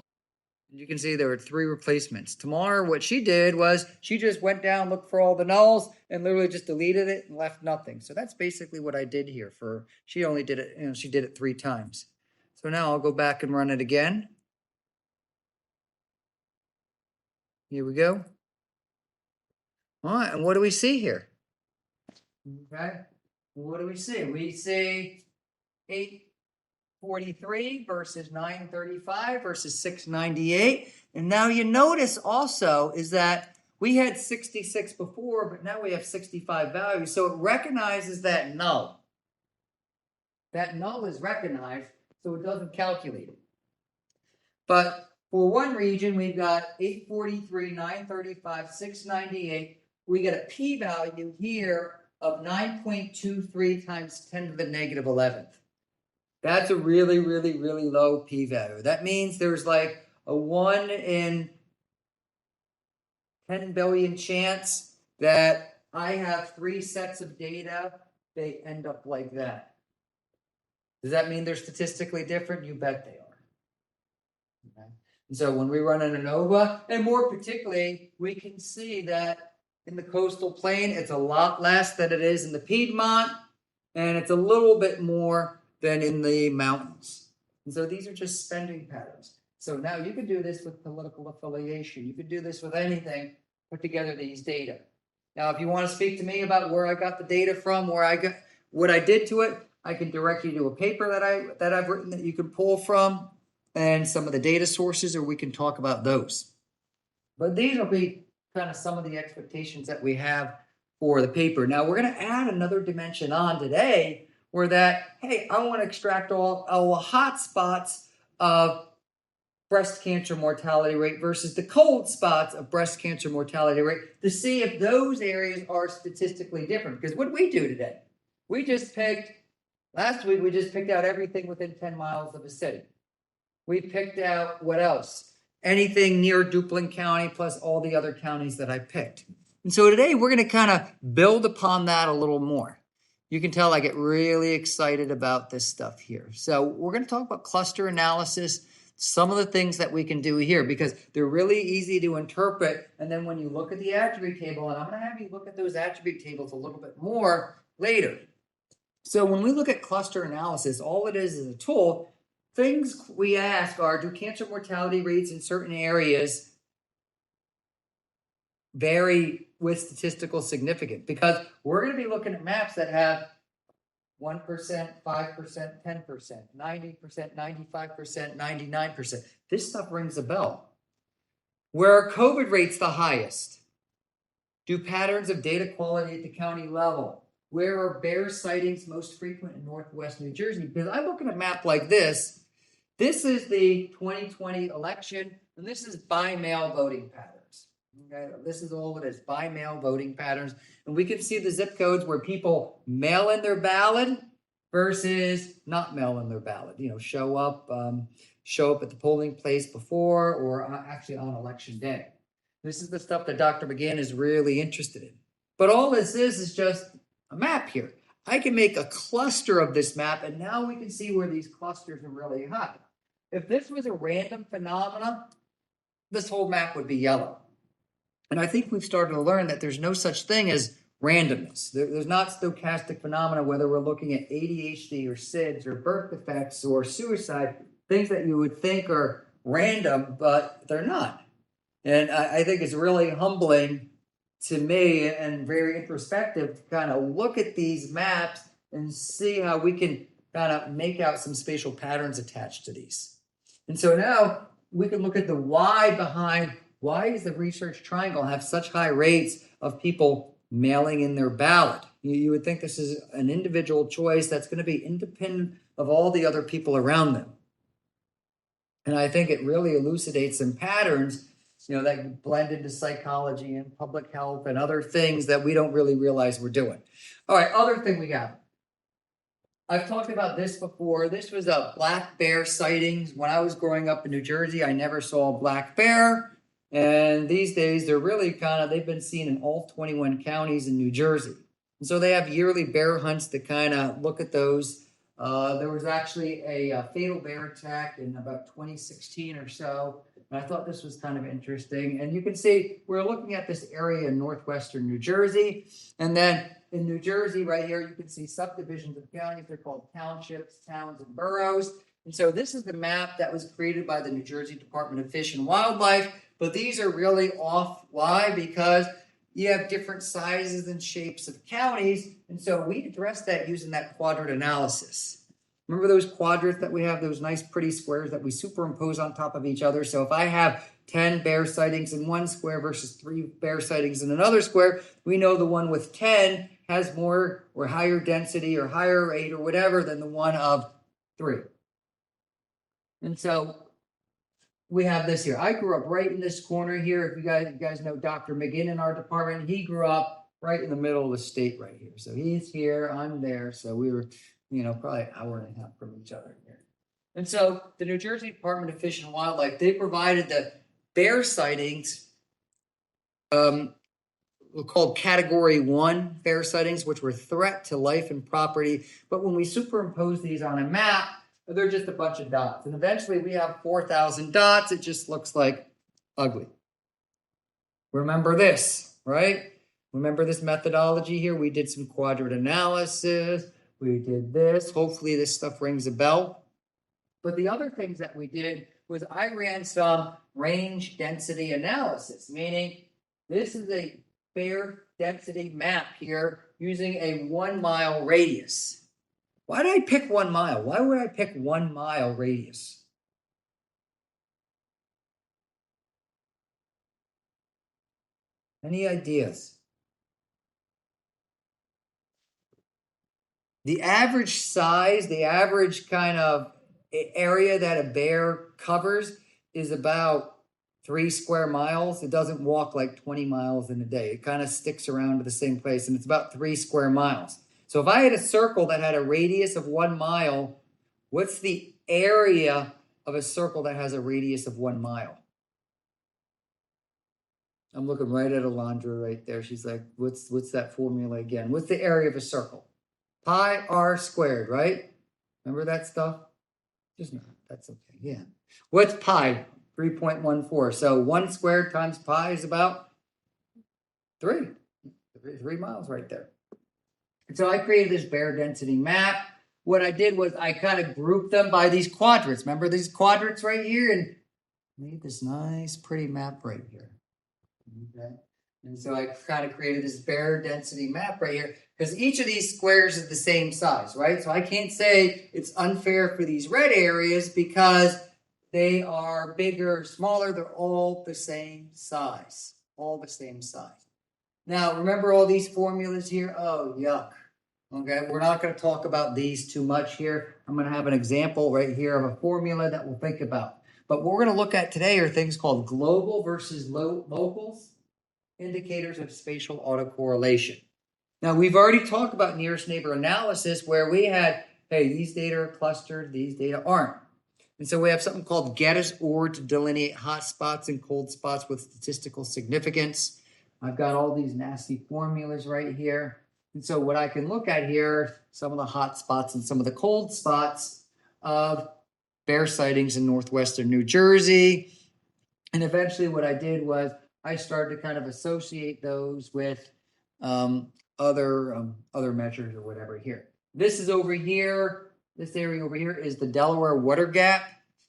You can see there were 3 replacements. Tamar, what she did was she just went down, looked for all the nulls, and literally just deleted it and left nothing. So that's basically what I did here. She only did it, she did it 3 times. So now I'll go back and run it again. Here we go. All right, and what do we see here? Okay, what do we see? We see 843 versus 935 versus 698. And now you notice also is that we had 66 before, but now we have 65 values. So it recognizes that null. That null is recognized, so it doesn't calculate it. But for one region, we've got 843, 935, 698. We get a p-value here of 9.23 times 10 to the negative 11th. That's a really, really, really low p-value. That means there's like a 1 in 10 billion chance that I have 3 sets of data, they end up like that. Does that mean they're statistically different? You bet they are. Okay. And so when we run an ANOVA, and more particularly, we can see that in the coastal plain, it's a lot less than it is in the Piedmont, and it's a little bit more than in the mountains. And so these are just spending patterns. So now you can do this with political affiliation. You could do this with anything, put together these data. Now, if you want to speak to me about where I got the data from, where I got what I did to it, I can direct you to a paper that I've written that you can pull from and some of the data sources, or we can talk about those. But these will be kind of some of the expectations that we have for the paper. Now, we're going to add another dimension on today where that, hey, I want to extract all hot spots of breast cancer mortality rate versus the cold spots of breast cancer mortality rate to see if those areas are statistically different. Because what did we do today? Last week, we just picked out everything within 10 miles of a city. We picked out what else? Anything near Duplin County plus all the other counties that I picked. And so today we're going to kind of build upon that a little more. You can tell I get really excited about this stuff here. So we're going to talk about cluster analysis, some of the things that we can do here because they're really easy to interpret. And then when you look at the attribute table, and I'm going to have you look at those attribute tables a little bit more later. So when we look at cluster analysis, all it is a tool. Things we ask are, do cancer mortality rates in certain areas vary with statistical significance? Because we're going to be looking at maps that have 1%, 5%, 10%, 90%, 95%, 99%. This stuff rings a bell. Where are COVID rates the highest? Do patterns of data quality at the county level? Where are bear sightings most frequent in Northwest New Jersey? Because I look at a map like this. This is the 2020 election, and this is by mail voting patterns. Okay, this is all it is, by mail voting patterns. And we can see the zip codes where people mail in their ballot versus not mail in their ballot. Show up at the polling place before or actually on election day. This is the stuff that Dr. McGann is really interested in. But all this is just a map here. I can make a cluster of this map, and now we can see where these clusters are really hot. If this was a random phenomena, this whole map would be yellow. And I think we've started to learn that there's no such thing as randomness. There's not stochastic phenomena, whether we're looking at ADHD or SIDS or birth defects or suicide, things that you would think are random, but they're not. And I think it's really humbling to me and very introspective to kind of look at these maps and see how we can kind of make out some spatial patterns attached to these. And so now we can look at the why behind why does the research triangle have such high rates of people mailing in their ballot? You would think this is an individual choice that's going to be independent of all the other people around them. And I think it really elucidates some patterns, that blend into psychology and public health and other things that we don't really realize we're doing. All right, other thing we got. I've talked about this before. This was a black bear sightings. When I was growing up in New Jersey, I never saw a black bear. And these days, they've been seen in all 21 counties in New Jersey. And so they have yearly bear hunts to kind of look at those. There was actually a fatal bear attack in about 2016 or so. And I thought this was kind of interesting. And you can see we're looking at this area in northwestern New Jersey. And then in New Jersey, right here, you can see subdivisions of counties. They're called townships, towns, and boroughs. And so this is the map that was created by the New Jersey Department of Fish and Wildlife. But these are really off. Why? Because you have different sizes and shapes of counties. And so we addressed that using that quadrant analysis. Remember those quadrants that we have, those nice pretty squares that we superimpose on top of each other? So if I have 10 bear sightings in one square versus 3 bear sightings in another square, we know the one with 10 has more or higher density or higher rate or whatever than the one of 3. And so we have this here. I grew up right in this corner here. If you guys know Dr. McGinn in our department, he grew up right in the middle of the state right here. So he's here, I'm there. So we were, probably an hour and a half from each other here. And so the New Jersey Department of Fish and Wildlife, they provided the bear sightings, called Category 1 bear sightings, which were threat to life and property. But when we superimpose these on a map, they're just a bunch of dots. And eventually we have 4,000 dots. It just looks like ugly. Remember this, right? Remember this methodology here? We did some quadrant analysis. We did this. Hopefully this stuff rings a bell. But the other things that we did was I ran some range density analysis, meaning this is a bear density map here using a 1 mile radius. Why did I pick 1 mile? Why would I pick 1 mile radius? Any ideas? The average size, the average kind of area that a bear covers is about 3 square miles. It doesn't walk like 20 miles in a day. It kind of sticks around to the same place, and it's about 3 square miles. So if I had a circle that had a radius of 1 mile, what's the area of a circle that has a radius of 1 mile? I'm looking right at Alondra right there. She's like, what's that formula again? What's the area of a circle? Pi r squared, right? Remember that stuff? Just not. That's okay. Yeah. What's pi? 3.14. So 1 squared times pi is about 3 miles right there. And so I created this bear density map. What I did was I kind of grouped them by these quadrants. Remember these quadrants right here? And made this nice pretty map right here. Okay. And so I kind of created this bear density map right here because each of these squares is the same size, right? So I can't say it's unfair for these red areas because they are bigger, smaller. They're all the same size, all the same size. Now, remember all these formulas here? Oh, yuck. Okay, we're not going to talk about these too much here. I'm going to have an example right here of a formula that we'll think about. But what we're going to look at today are things called global versus locals. indicators of spatial autocorrelation. Now, we've already talked about nearest neighbor analysis where we had, hey, these data are clustered, these data aren't. And so we have something called GETIS-OR to delineate hot spots and cold spots with statistical significance. I've got all these nasty formulas right here. And so what I can look at here, some of the hot spots and some of the cold spots of bear sightings in northwestern New Jersey. And eventually what I did was I started to kind of associate those with other measures or whatever here. This is over here. This area over here is the Delaware Water Gap.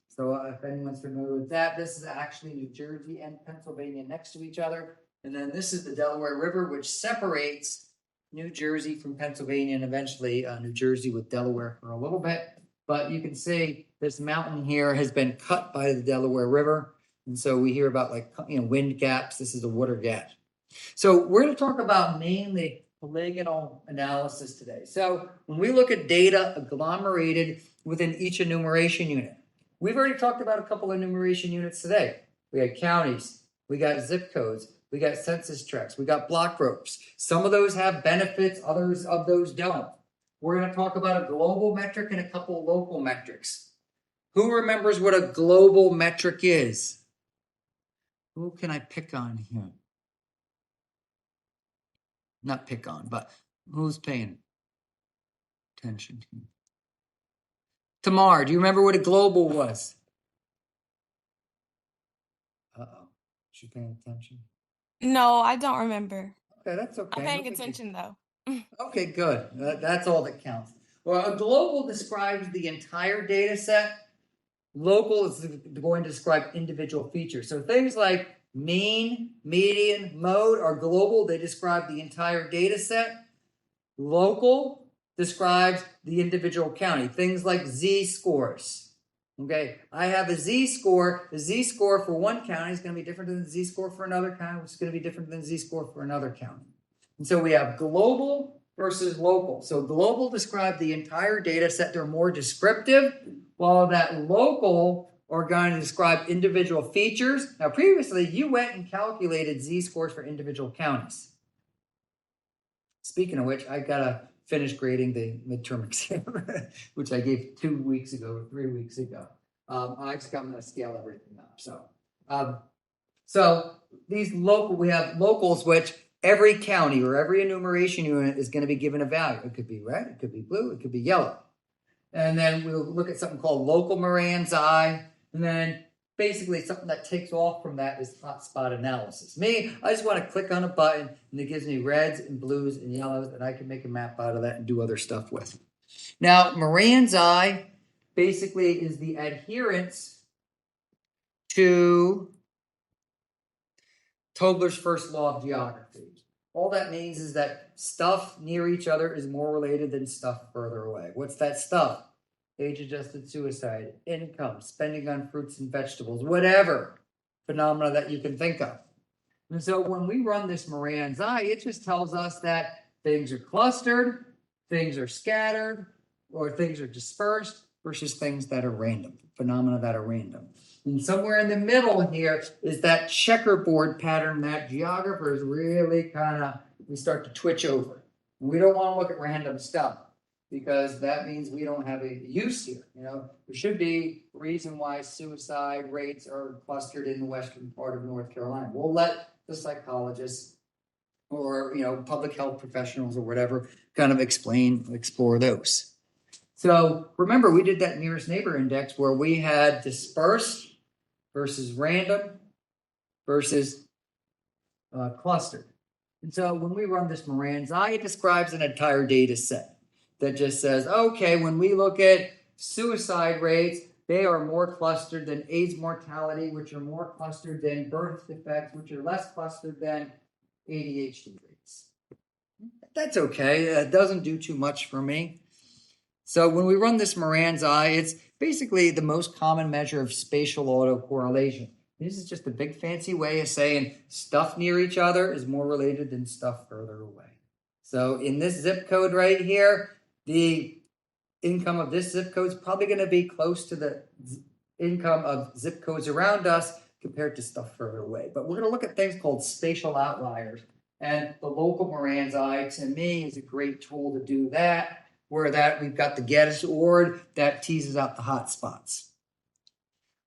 So if anyone's familiar with that, this is actually New Jersey and Pennsylvania next to each other. And then this is the Delaware River, which separates New Jersey from Pennsylvania and eventually New Jersey with Delaware for a little bit. But you can see this mountain here has been cut by the Delaware River. And so we hear about wind gaps. This is a water gap. So we're going to talk about mainly polygonal analysis today. So when we look at data agglomerated within each enumeration unit, we've already talked about a couple of enumeration units today. We had counties, we got zip codes, we got census tracts, we got block groups. Some of those have benefits, others of those don't. We're going to talk about a global metric and a couple of local metrics. Who remembers what a global metric is? Who can I pick on here? Not pick on, but who's paying attention? Tamar, do you remember what a global was? Uh-oh. She paying attention? No, I don't remember. Okay, that's okay. I'm paying attention though. Okay, good. That's all that counts. Well, a global describes the entire data set. Local is going to describe individual features. So things like mean, median, mode are global. They describe the entire data set. Local describes the individual county. Things like z-scores. Okay, I have a z-score. The z-score for one county is going to be different than the z-score for another county, which is going to be different than the z-score for another county. And so we have global versus local. So global describes the entire data set. They're more descriptive, while that local are going to describe individual features. Now, previously, you went and calculated z-scores for individual counties. Speaking of which, I got to finish grading the midterm exam, which I gave 2 weeks ago, 3 weeks ago. I just got to scale everything up. So these we have locals, which every county or every enumeration unit is going to be given a value. It could be red, it could be blue, it could be yellow. And then we'll look at something called local Moran's eye. And then basically something that takes off from that is hotspot analysis. I just want to click on a button and it gives me reds and blues and yellows, and I can make a map out of that and do other stuff with. Now, Moran's eye basically is the adherence to Tobler's first law of geography. All that means is that stuff near each other is more related than stuff further away. What's that stuff? Age-adjusted suicide, income, spending on fruits and vegetables, whatever phenomena that you can think of. And so when we run this Moran's eye, it just tells us that things are clustered, things are scattered, or things are dispersed versus things that are random, phenomena that are random. And somewhere in the middle here is that checkerboard pattern that geographers really we start to twitch over. We don't want to look at random stuff, because that means we don't have a use here. There should be a reason why suicide rates are clustered in the western part of North Carolina. We'll let the psychologists or public health professionals or whatever kind of explore those. So remember, we did that nearest neighbor index where we had dispersed versus random versus clustered. And so when we run this Moran's eye, it describes an entire data set that just says, okay, when we look at suicide rates, they are more clustered than AIDS mortality, which are more clustered than birth defects, which are less clustered than ADHD rates. That's okay. It doesn't do too much for me. So when we run this Moran's eye, it's basically the most common measure of spatial autocorrelation. This is just a big fancy way of saying stuff near each other is more related than stuff further away. So in this zip code right here, the income of this zip code is probably going to be close to the income of zip codes around us compared to stuff further away. But we're going to look at things called spatial outliers. And the local Moran's eye, to me, is a great tool to do that, where that we've got the Geostats Class that teases out the hot spots.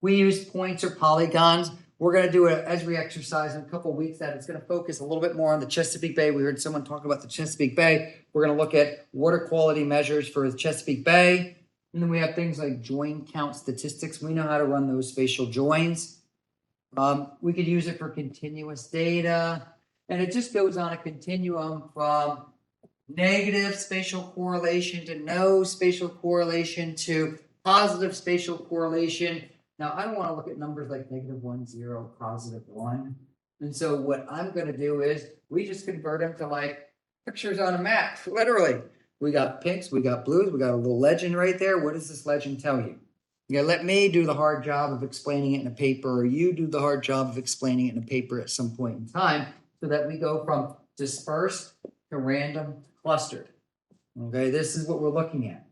We use points or polygons. We're going to do it as we exercise in a couple of weeks that it's going to focus a little bit more on the Chesapeake Bay. We heard someone talk about the Chesapeake Bay. We're going to look at water quality measures for the Chesapeake Bay. And then we have things like join count statistics. We know how to run those spatial joins. We could use it for continuous data. And it just goes on a continuum from negative spatial correlation to no spatial correlation to positive spatial correlation. Now, I don't want to look at numbers like -1, 0, +1. And so what I'm going to do is we just convert them to like pictures on a map, literally. We got pinks, we got blues, we got a little legend right there. What does this legend tell you? You gotta let me do the hard job of explaining it in a paper, or you do the hard job of explaining it in a paper at some point in time, so that we go from dispersed to random to clustered. Okay, this is what we're looking at.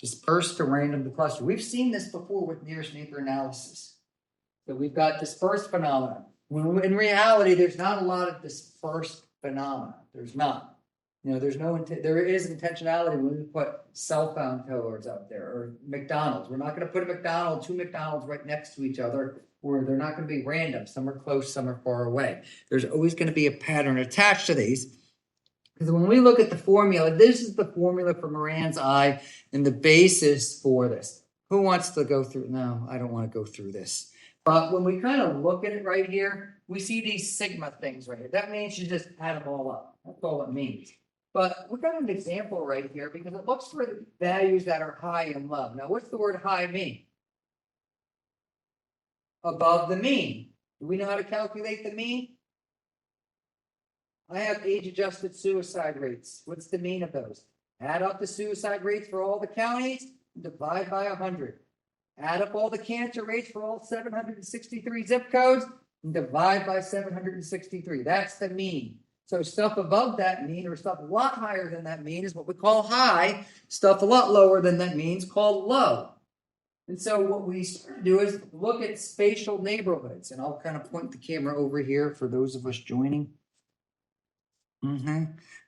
Dispersed to random to clustered. We've seen this before with nearest neighbor analysis. So we've got dispersed phenomena. When in reality, there's not a lot of dispersed phenomena. There's not. You know, there is intentionality when we put cell phone towers up there or McDonald's. We're not going to put two McDonald's right next to each other, where they're not going to be random. Some are close, some are far away. There's always going to be a pattern attached to these. Because when we look at the formula, this is the formula for Moran's eye and the basis for this. Who wants to go through? No, I don't want to go through this. But when we kind of look at it right here, we see these sigma things right here. That means you just add them all up. That's all it means. But we've got an example right here because it looks for the values that are high and low. Now, what's the word high mean? Above the mean. Do we know how to calculate the mean? I have age-adjusted suicide rates. What's the mean of those? Add up the suicide rates for all the counties and divide by 100. Add up all the cancer rates for all 763 zip codes and divide by 763. That's the mean. So stuff above that mean, or stuff a lot higher than that mean, is what we call high. Stuff a lot lower than that mean is called low. And so what we start to do is look at spatial neighborhoods. And I'll kind of point the camera over here for those of us joining.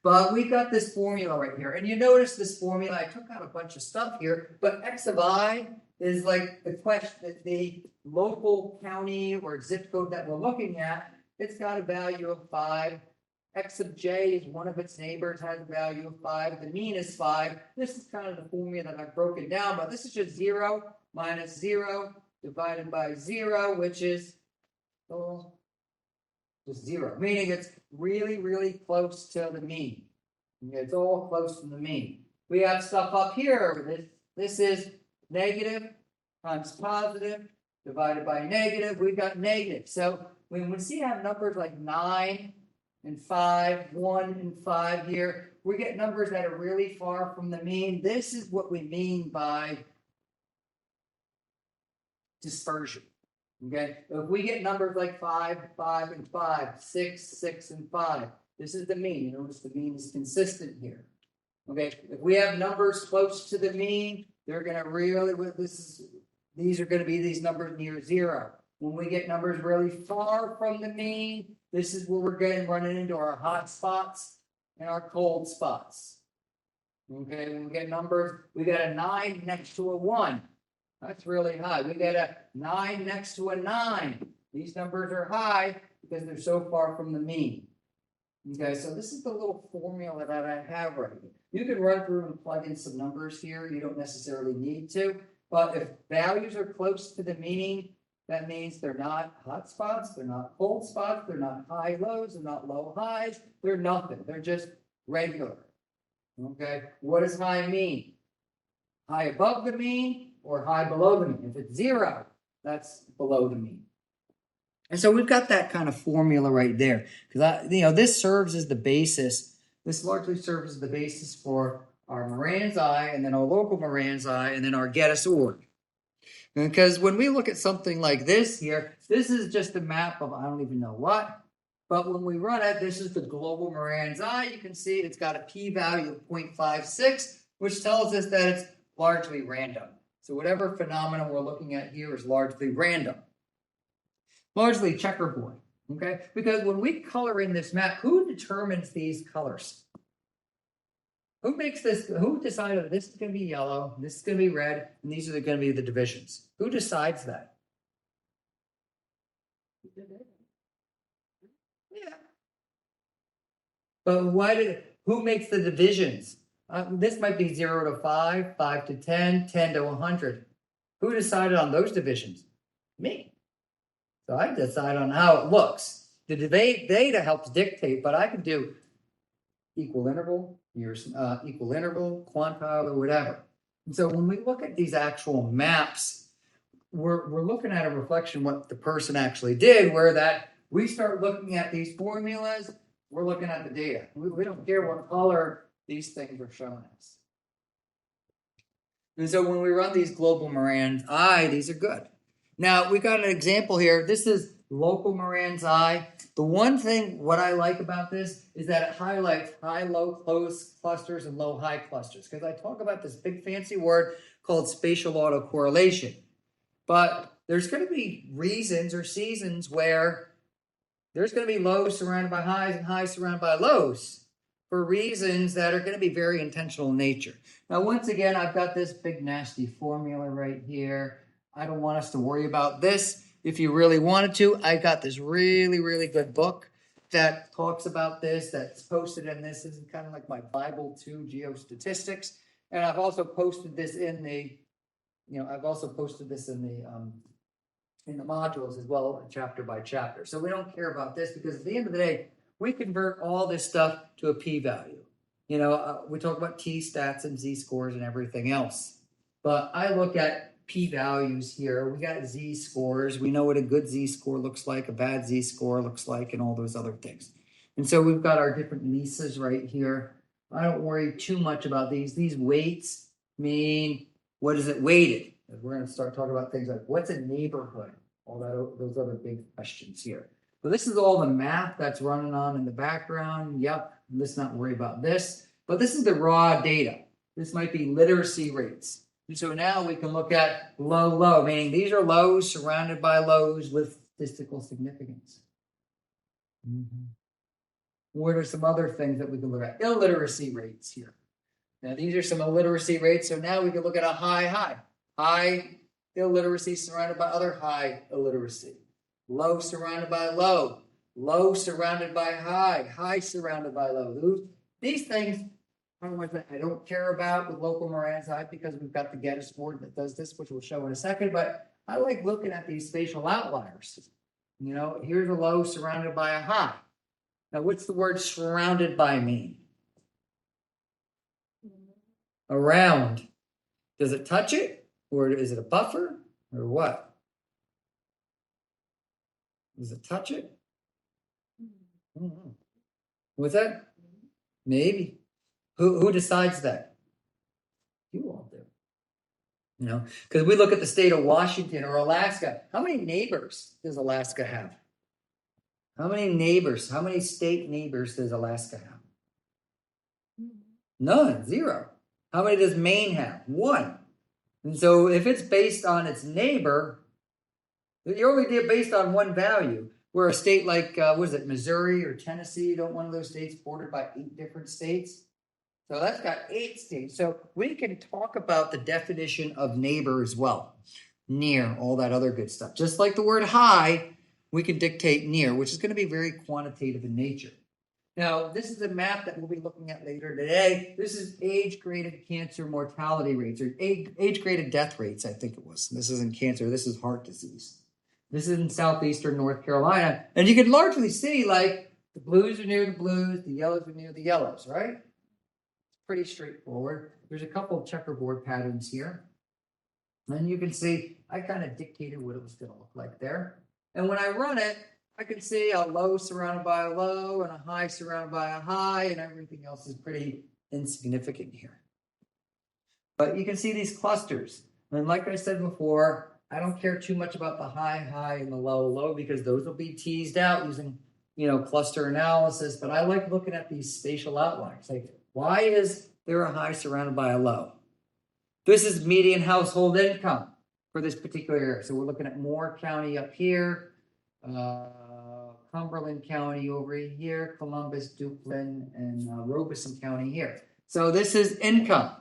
But we've got this formula right here. And you notice this formula, I took out a bunch of stuff here, but X of I is like the question, the local county or zip code that we're looking at. It's got a value of 5. X of j is one of its neighbors, has a value of 5. The mean is 5. This is kind of the formula that I've broken down, but this is just 0 minus 0 divided by 0, which is just 0, meaning it's really, really close to the mean. It's all close to the mean. We have stuff up here. This is negative times positive divided by negative. We've got negative. So when we see have numbers like 9 and 5, 1 and 5 here, we get numbers that are really far from the mean. This is what we mean by dispersion. Okay, if we get numbers like 5, 5 and 5, 6, 6 and 5, this is the mean. Notice the mean is consistent here. Okay, if we have numbers close to the mean, they're going to really, these are going to be these numbers near 0. When we get numbers really far from the mean, this is where we're running into our hot spots and our cold spots. Okay, when we get numbers, we got a 9 next to a 1. That's really high. We got a 9 next to a 9. These numbers are high because they're so far from the mean. Okay, so this is the little formula that I have right here. You can run through and plug in some numbers here. You don't necessarily need to. But if values are close to the mean, that means they're not hot spots, they're not cold spots, they're not high lows, they're not low highs, they're nothing. They're just regular. Okay, what does high mean? High above the mean or high below the mean? If it's 0, that's below the mean. And so we've got that kind of formula right there. Because this serves as the basis. This largely serves as the basis for our Moran's eye, and then our local Moran's eye, and then our Geostats org. Because when we look at something like this here, this is just a map of I don't even know what. But when we run it, this is the global Moran's eye. You can see it's got a p-value of 0.56, which tells us that it's largely random. So whatever phenomenon we're looking at here is largely random. largely checkerboard. Okay, because when we color in this map, who determines these colors? Who makes this? Who decided this is going to be yellow, this is going to be red, and these are going to be the divisions? Who decides that? Yeah. But who makes the divisions? This might be 0 to 5, 5 to 10, 10 to 100. Who decided on those divisions? Me. So I decide on how it looks. The data helps dictate, but I can do equal interval, equal interval, quantile, or whatever. And so when we look at these actual maps, we're looking at a reflection of what the person actually did, where that we start looking at these formulas, we're looking at the data. We don't care what color these things are showing us. And so when we run these global Moran's I, these are good. Now we got an example here. This is local Moran's I. The one thing, what I like about this is that it highlights high, low, close clusters and low, high clusters. Because I talk about this big fancy word called spatial autocorrelation. But there's going to be reasons or seasons where there's going to be lows surrounded by highs and highs surrounded by lows for reasons that are going to be very intentional in nature. Now, once again, I've got this big nasty formula right here. I don't want us to worry about this. If you really wanted to, I got this really, really good book that talks about this, that's posted in this. This is kind of like my Bible to geostatistics. And I've also posted this in the, in the modules as well, chapter by chapter. So we don't care about this because at the end of the day, we convert all this stuff to a p-value. We talk about t-stats and z-scores and everything else. But I look at p-values here. We got z-scores. We know what a good z-score looks like, a bad z-score looks like, and all those other things. And so we've got our different Misas right here. I don't worry too much about these. These weights mean what is it weighted? We're going to start talking about things like what's a neighborhood? All those other big questions here. So this is all the math that's running on in the background. Yep, let's not worry about this. But this is the raw data. This might be literacy rates. And so now we can look at low, meaning these are lows surrounded by lows with statistical significance. What are some other things that we can look at? Illiteracy rates here. Now these are some illiteracy rates. So now we can look at a high. High illiteracy surrounded by other high illiteracy. Low surrounded by low. Low surrounded by high. High surrounded by low. These things are ones that I don't care about with local Moran's I because we've got the Geddes board that does this, which we'll show in a second. But I like looking at these spatial outliers. Here's a low surrounded by a high. Now, what's the word surrounded by mean? Around. Does it touch it? Or is it a buffer? Or what? Does it touch it? What's that? Maybe. Who decides that? You all do. Because we look at the state of Washington or Alaska. How many neighbors does Alaska have? How many neighbors? How many state neighbors does Alaska have? None. 0. How many does Maine have? 1. And so if it's based on its neighbor, you're only based on one value. Where a state like, Missouri or Tennessee, one of those states bordered by 8 different states. So that's got 8 states. So we can talk about the definition of neighbor as well. Near, all that other good stuff. Just like the word high, we can dictate near, which is going to be very quantitative in nature. Now, this is a map that we'll be looking at later today. This is age-graded cancer mortality rates, or age-graded death rates, I think it was. This isn't cancer, this is heart disease. This is in southeastern North Carolina. And you can largely see, like, the blues are near the blues, the yellows are near the yellows, right? It's pretty straightforward. There's a couple of checkerboard patterns here. And you can see, I kind of dictated what it was going to look like there. And when I run it, I can see a low surrounded by a low and a high surrounded by a high, and everything else is pretty insignificant here. But you can see these clusters. And like I said before, I don't care too much about the high, and the low, because those will be teased out using, cluster analysis. But I like looking at these spatial outliers. Like, why is there a high surrounded by a low? This is median household income for this particular area. So we're looking at Moore County up here. Cumberland County over here, Columbus, Duplin, and Robeson County here. So this is income.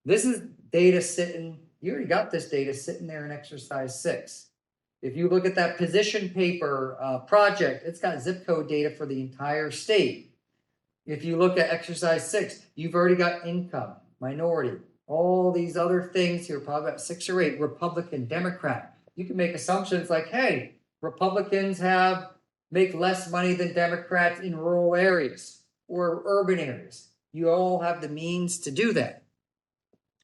This is data sitting, you already got this data sitting there in exercise 6. If you look at that position paper project, it's got zip code data for the entire state. If you look at exercise 6, you've already got income, minority, all these other things here, probably about 6 or 8, Republican, Democrat. You can make assumptions like, hey, Republicans make less money than Democrats in rural areas or urban areas. You all have the means to do that.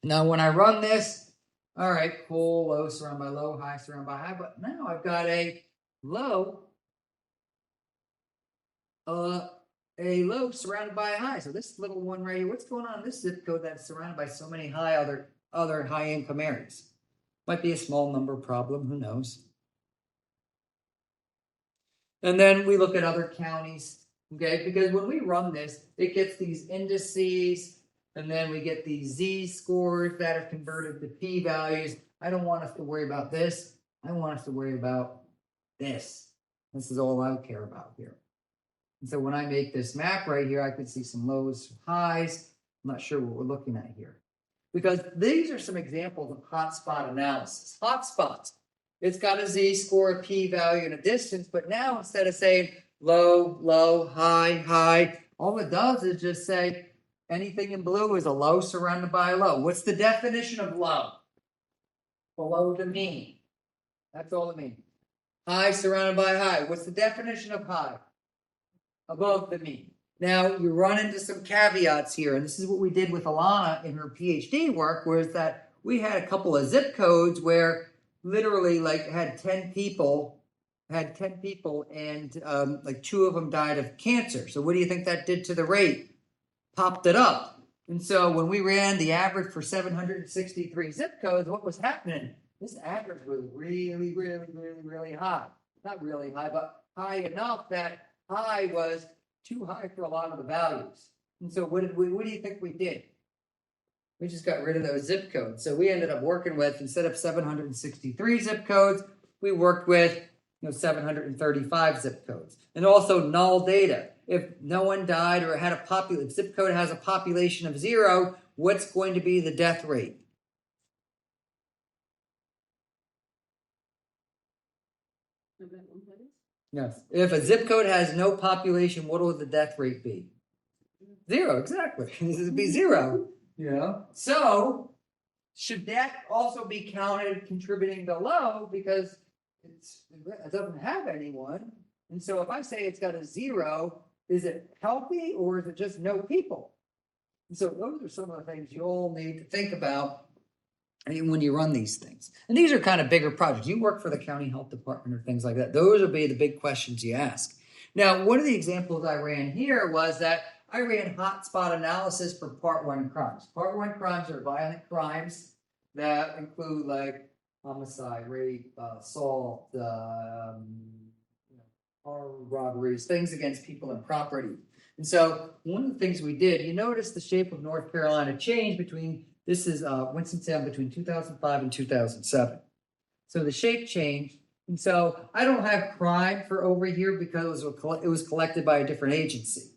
Now, when I run this, all right, cool, low surrounded by low, high surrounded by high, but now I've got a low surrounded by a high. So this little one right here, what's going on in this zip code that's surrounded by so many other high income areas? Might be a small number problem, who knows? And then we look at other counties, okay? Because when we run this, it gets these indices, and then we get these z-scores that are converted to p-values. I don't want us to worry about this. I want us to worry about this. This is all I care about here. And so when I make this map right here, I could see some lows, highs. I'm not sure what we're looking at here. Because these are some examples of hotspot analysis. Hotspots. It's got a z-score, a p-value, and a distance, but now instead of saying low, low, high, high, all it does is just say anything in blue is a low surrounded by a low. What's the definition of low? Below the mean. That's all it means. High surrounded by high. What's the definition of high? Above the mean. Now, you run into some caveats here, and this is what we did with Alana in her PhD work, was that we had a couple of zip codes where literally had 10 people, and like 2 of them died of cancer. So what do you think that did to the rate? Popped it up. And so when we ran the average for 763 zip codes, what was happening? This average was really, really, really, really high. Not really high, but high enough that high was too high for a lot of the values. And so what do you think we did? We just got rid of those zip codes. So we ended up working with, instead of 763 zip codes, we worked with 735 zip codes. And also null data. If no one died or had if zip code has a population of 0, what's going to be the death rate? Yes. If a zip code has no population, what will the death rate be? 0, exactly. This would be 0. So should that also be counted contributing to low because it doesn't have anyone? And so if I say it's got a 0, is it healthy or is it just no people? And so those are some of the things you all need to think about when you run these things. And these are kind of bigger projects. You work for the county health department or things like that. Those will be the big questions you ask. Now, one of the examples I ran here was that I ran hotspot analysis for Part 1 crimes. Part 1 crimes are violent crimes that include like homicide, rape, assault, armed robberies, things against people and property. And so one of the things we did, you notice the shape of North Carolina changed between, this is Winston-Salem between 2005 and 2007. So the shape changed. And so I don't have crime for over here because it was collected by a different agency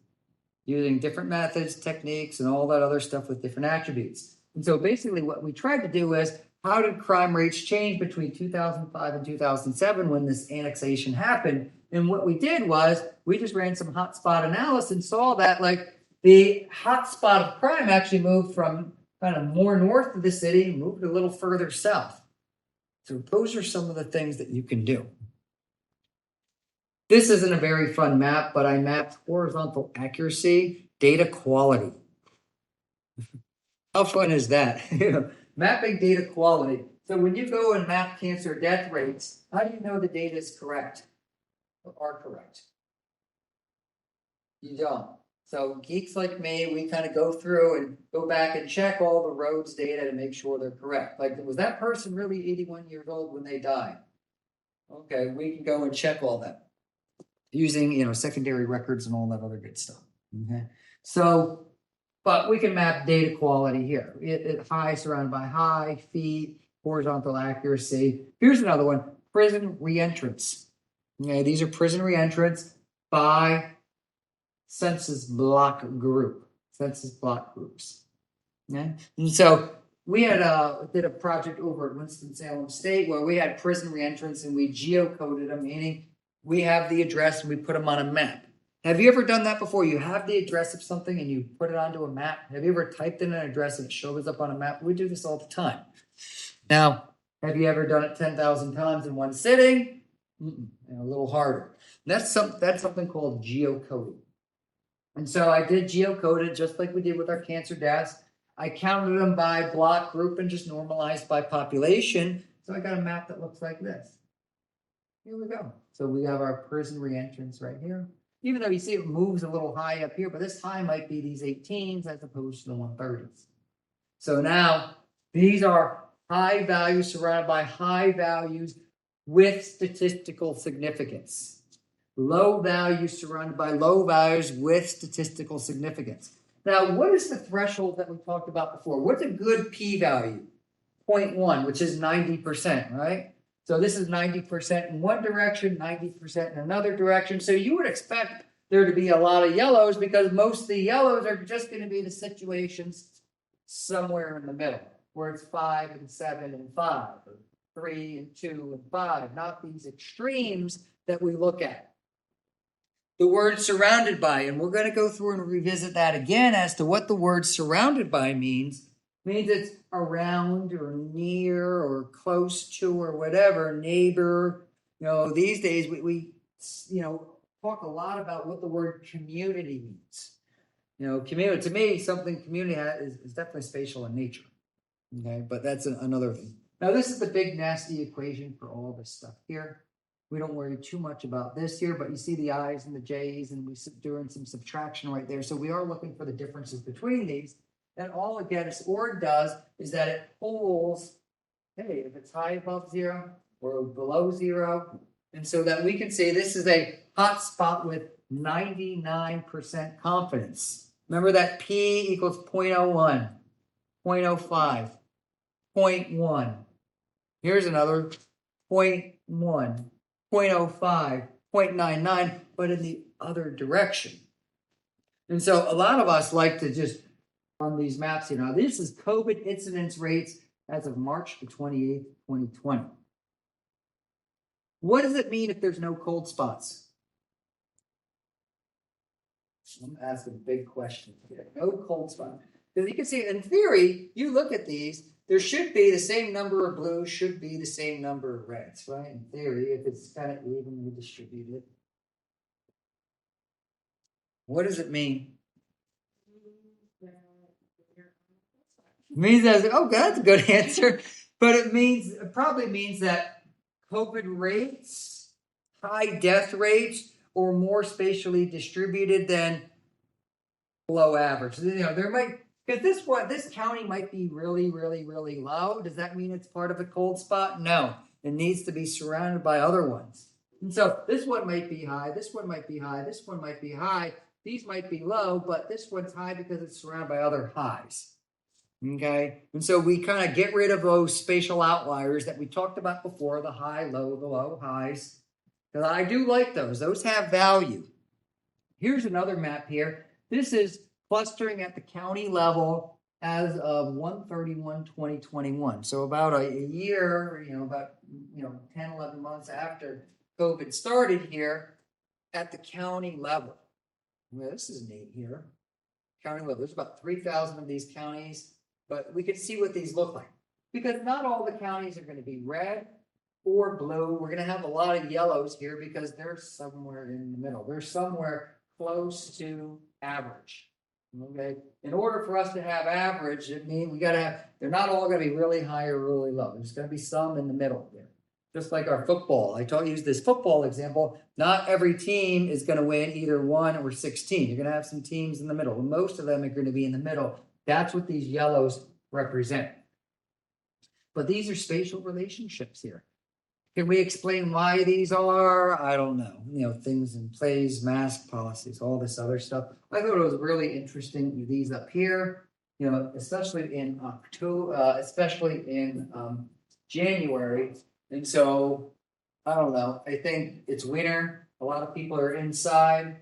using different methods, techniques, and all that other stuff with different attributes. And so basically what we tried to do is, how did crime rates change between 2005 and 2007 when this annexation happened? And what we did was, we just ran some hotspot analysis and saw that the hotspot of crime actually moved from kind of more north of the city, moved a little further south. So those are some of the things that you can do. This isn't a very fun map, but I mapped horizontal accuracy, data quality. How fun is that? Mapping data quality. So when you go and map cancer death rates, how do you know the data is correct or are correct? You don't. So geeks like me, we kind of go through and go back and check all the roads data to make sure they're correct. Like, was that person really 81 years old when they died? Okay, we can go and check all that using secondary records and all that other good stuff. Okay, so but we can map data quality here. High surrounded by high, feet, horizontal accuracy. Here's another one: prison reentrance. Okay, these are prison reentrants by census block group, census block groups. Okay, and so we had did a project over at Winston-Salem State where we had prison reentrants and we geocoded them, meaning we have the address and we put them on a map. Have you ever done that before? You have the address of something and you put it onto a map. Have you ever typed in an address and it shows up on a map? We do this all the time. Now, have you ever done it 10,000 times in one sitting? A little harder. That's something called geocoding. And so I did geocode it just like we did with our cancer deaths. I counted them by block group and just normalized by population. So I got a map that looks like this. Here we go. So we have our prison reentrants right here. Even though you see it moves a little high up here, but this high might be these 18s as opposed to the 130s. So now these are high values surrounded by high values with statistical significance. Low values surrounded by low values with statistical significance. Now, what is the threshold that we talked about before? What's a good p-value? 0.1, which is 90%, right? So this is 90% in one direction, 90% in another direction. So you would expect there to be a lot of yellows because most of the yellows are just going to be the situations somewhere in the middle, where it's 5 and 7 and 5, or 3 and 2 and 5, not these extremes that we look at. The word surrounded by, and we're going to go through and revisit that again as to what the word surrounded by means. It means it's around or near or close to or whatever, neighbor. These days we talk a lot about what the word community means. Community, to me, something community is definitely spatial in nature. Okay, but that's another thing. Now, this is the big nasty equation for all this stuff here. We don't worry too much about this here, but you see the I's and the J's, and we're doing some subtraction right there. So we are looking for the differences between these. And all again, this OR does is that it pulls, hey, if it's high above 0 or below 0, and so that we can say this is a hot spot with 99% confidence. Remember that P equals 0.01, 0.05, 0.1. Here's another 0.1. 0.05, 0.99, but in the other direction. And so a lot of us like to just on these maps, this is COVID incidence rates as of March the 28th, 2020. What does it mean if there's no cold spots? I'm asking a big question here. No cold spots. Because you can see, in theory, you look at these, there should be the same number of blues, should be the same number of reds, right? In theory, if it's kind of evenly distributed. What does it mean? It means that's a good answer. But it probably means that COVID rates, high death rates, or more spatially distributed than below average. There might, because this county might be really, really, really low. Does that mean it's part of a cold spot? No, it needs to be surrounded by other ones. And so this one might be high, this one might be high, this one might be high. These might be low, but this one's high because it's surrounded by other highs. Okay, and so we kind of get rid of those spatial outliers that we talked about before, the high, low, the low, highs. Because I do like those. Those have value. Here's another map here. This is clustering at the county level as of 1/31/2021. So about a year, about 10, 11 months after COVID started here at the county level. Well, this is neat here. County level. There's about 3,000 of these counties, but we can see what these look like. Because not all the counties are going to be red or blue. We're going to have a lot of yellows here because they're somewhere in the middle. They're somewhere close to average. Okay. In order for us to have average, it means we got to have, they're not all going to be really high or really low. There's going to be some in the middle there. Just like our football. I use this football example. Not every team is going to win either 1 or 16. You're going to have some teams in the middle. Most of them are going to be in the middle. That's what these yellows represent. But these are spatial relationships here. Can we explain why these are? I don't know. Things in plays, mask policies, all this other stuff. I thought it was really interesting. These up here, especially in October, especially in January. And so I don't know. I think it's winter. A lot of people are inside.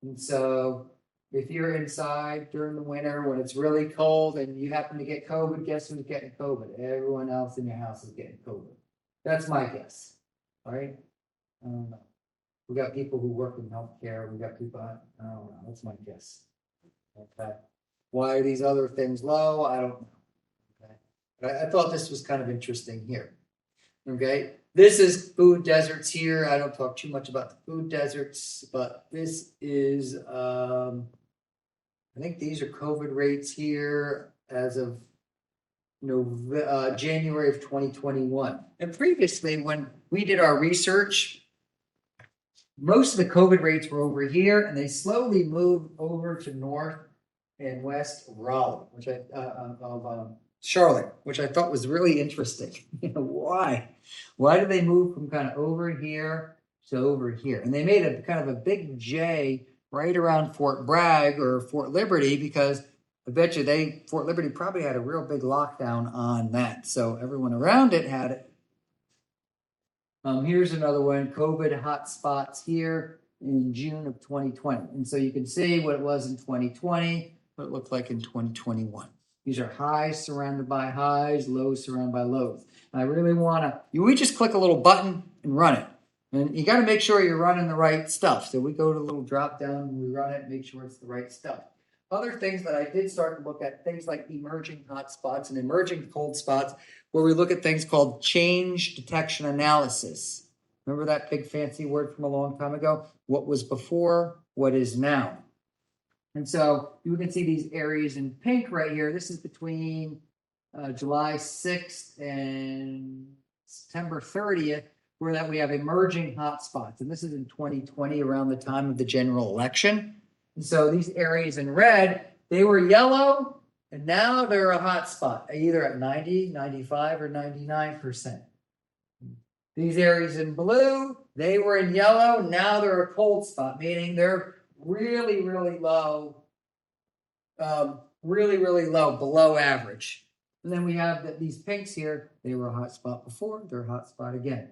And so if you're inside during the winter when it's really cold and you happen to get COVID, guess who's getting COVID? Everyone else in your house is getting COVID. That's my guess. All right. I don't know. We got people who work in healthcare. We got people, I don't know. That's my guess. Okay. Why are these other things low? I don't know. Okay. But I thought this was kind of interesting here. Okay. This is food deserts here. I don't talk too much about the food deserts, but this is, I think these are COVID rates here as of January of 2021. And previously, when we did our research, most of the COVID rates were over here, and they slowly moved over to north and west Raleigh, which Charlotte, which I thought was really interesting. Why? Why do they move from kind of over here to over here? And they made a kind of a big J right around Fort Bragg or Fort Liberty because I bet you Fort Liberty probably had a real big lockdown on that. So everyone around it had it. Here's another one, COVID hotspots here in June of 2020. And so you can see what it was in 2020, what it looked like in 2021. These are highs surrounded by highs, lows surrounded by lows. And I really we just click a little button and run it. And you got to make sure you're running the right stuff. So we go to a little drop down and we run it, make sure it's the right stuff. Other things that I did start to look at, things like emerging hotspots and emerging cold spots, where we look at things called change detection analysis. Remember that big fancy word from a long time ago? What was before, what is now. And so you can see these areas in pink right here. This is between July 6th and September 30th, where we have emerging hotspots. And this is in 2020, around the time of the general election. And so these areas in red, they were yellow, and now they're a hot spot, either at 90, 95, or 99%. These areas in blue, they were in yellow, now they're a cold spot, meaning they're really, really low, really low, below average. And then we have these pinks here, they were a hot spot before, they're a hot spot again.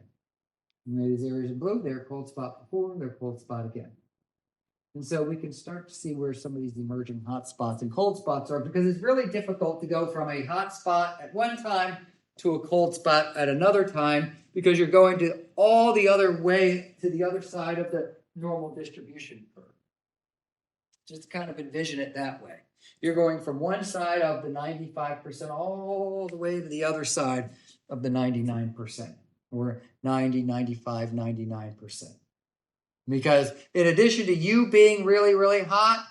And these areas in blue, they're a cold spot before, they're a cold spot again. And so we can start to see where some of these emerging hot spots and cold spots are, because it's really difficult to go from a hot spot at one time to a cold spot at another time, because you're going to all the other way to the other side of the normal distribution curve. Just kind of envision it that way. You're going from one side of the 95% all the way to the other side of the 99%, or 90, 95, 99%. Because in addition to you being really, really hot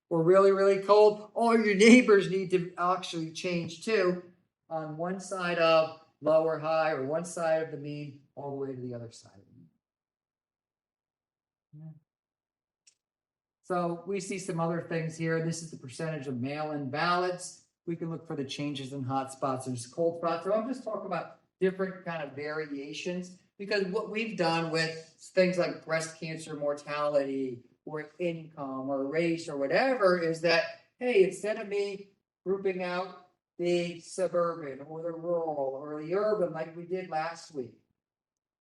or really, really cold, all your neighbors need to actually change too, on one side of low or high, or one side of the mean, all the way to the other side of the mean. Yeah. So we see some other things here. This is the percentage of mail-in ballots. We can look for the changes in hot spots and cold spots. So I'm just talking about different kind of variations, because what we've done with things like breast cancer mortality or income or race or whatever is that, hey, instead of me grouping out the suburban or the rural or the urban like we did last week,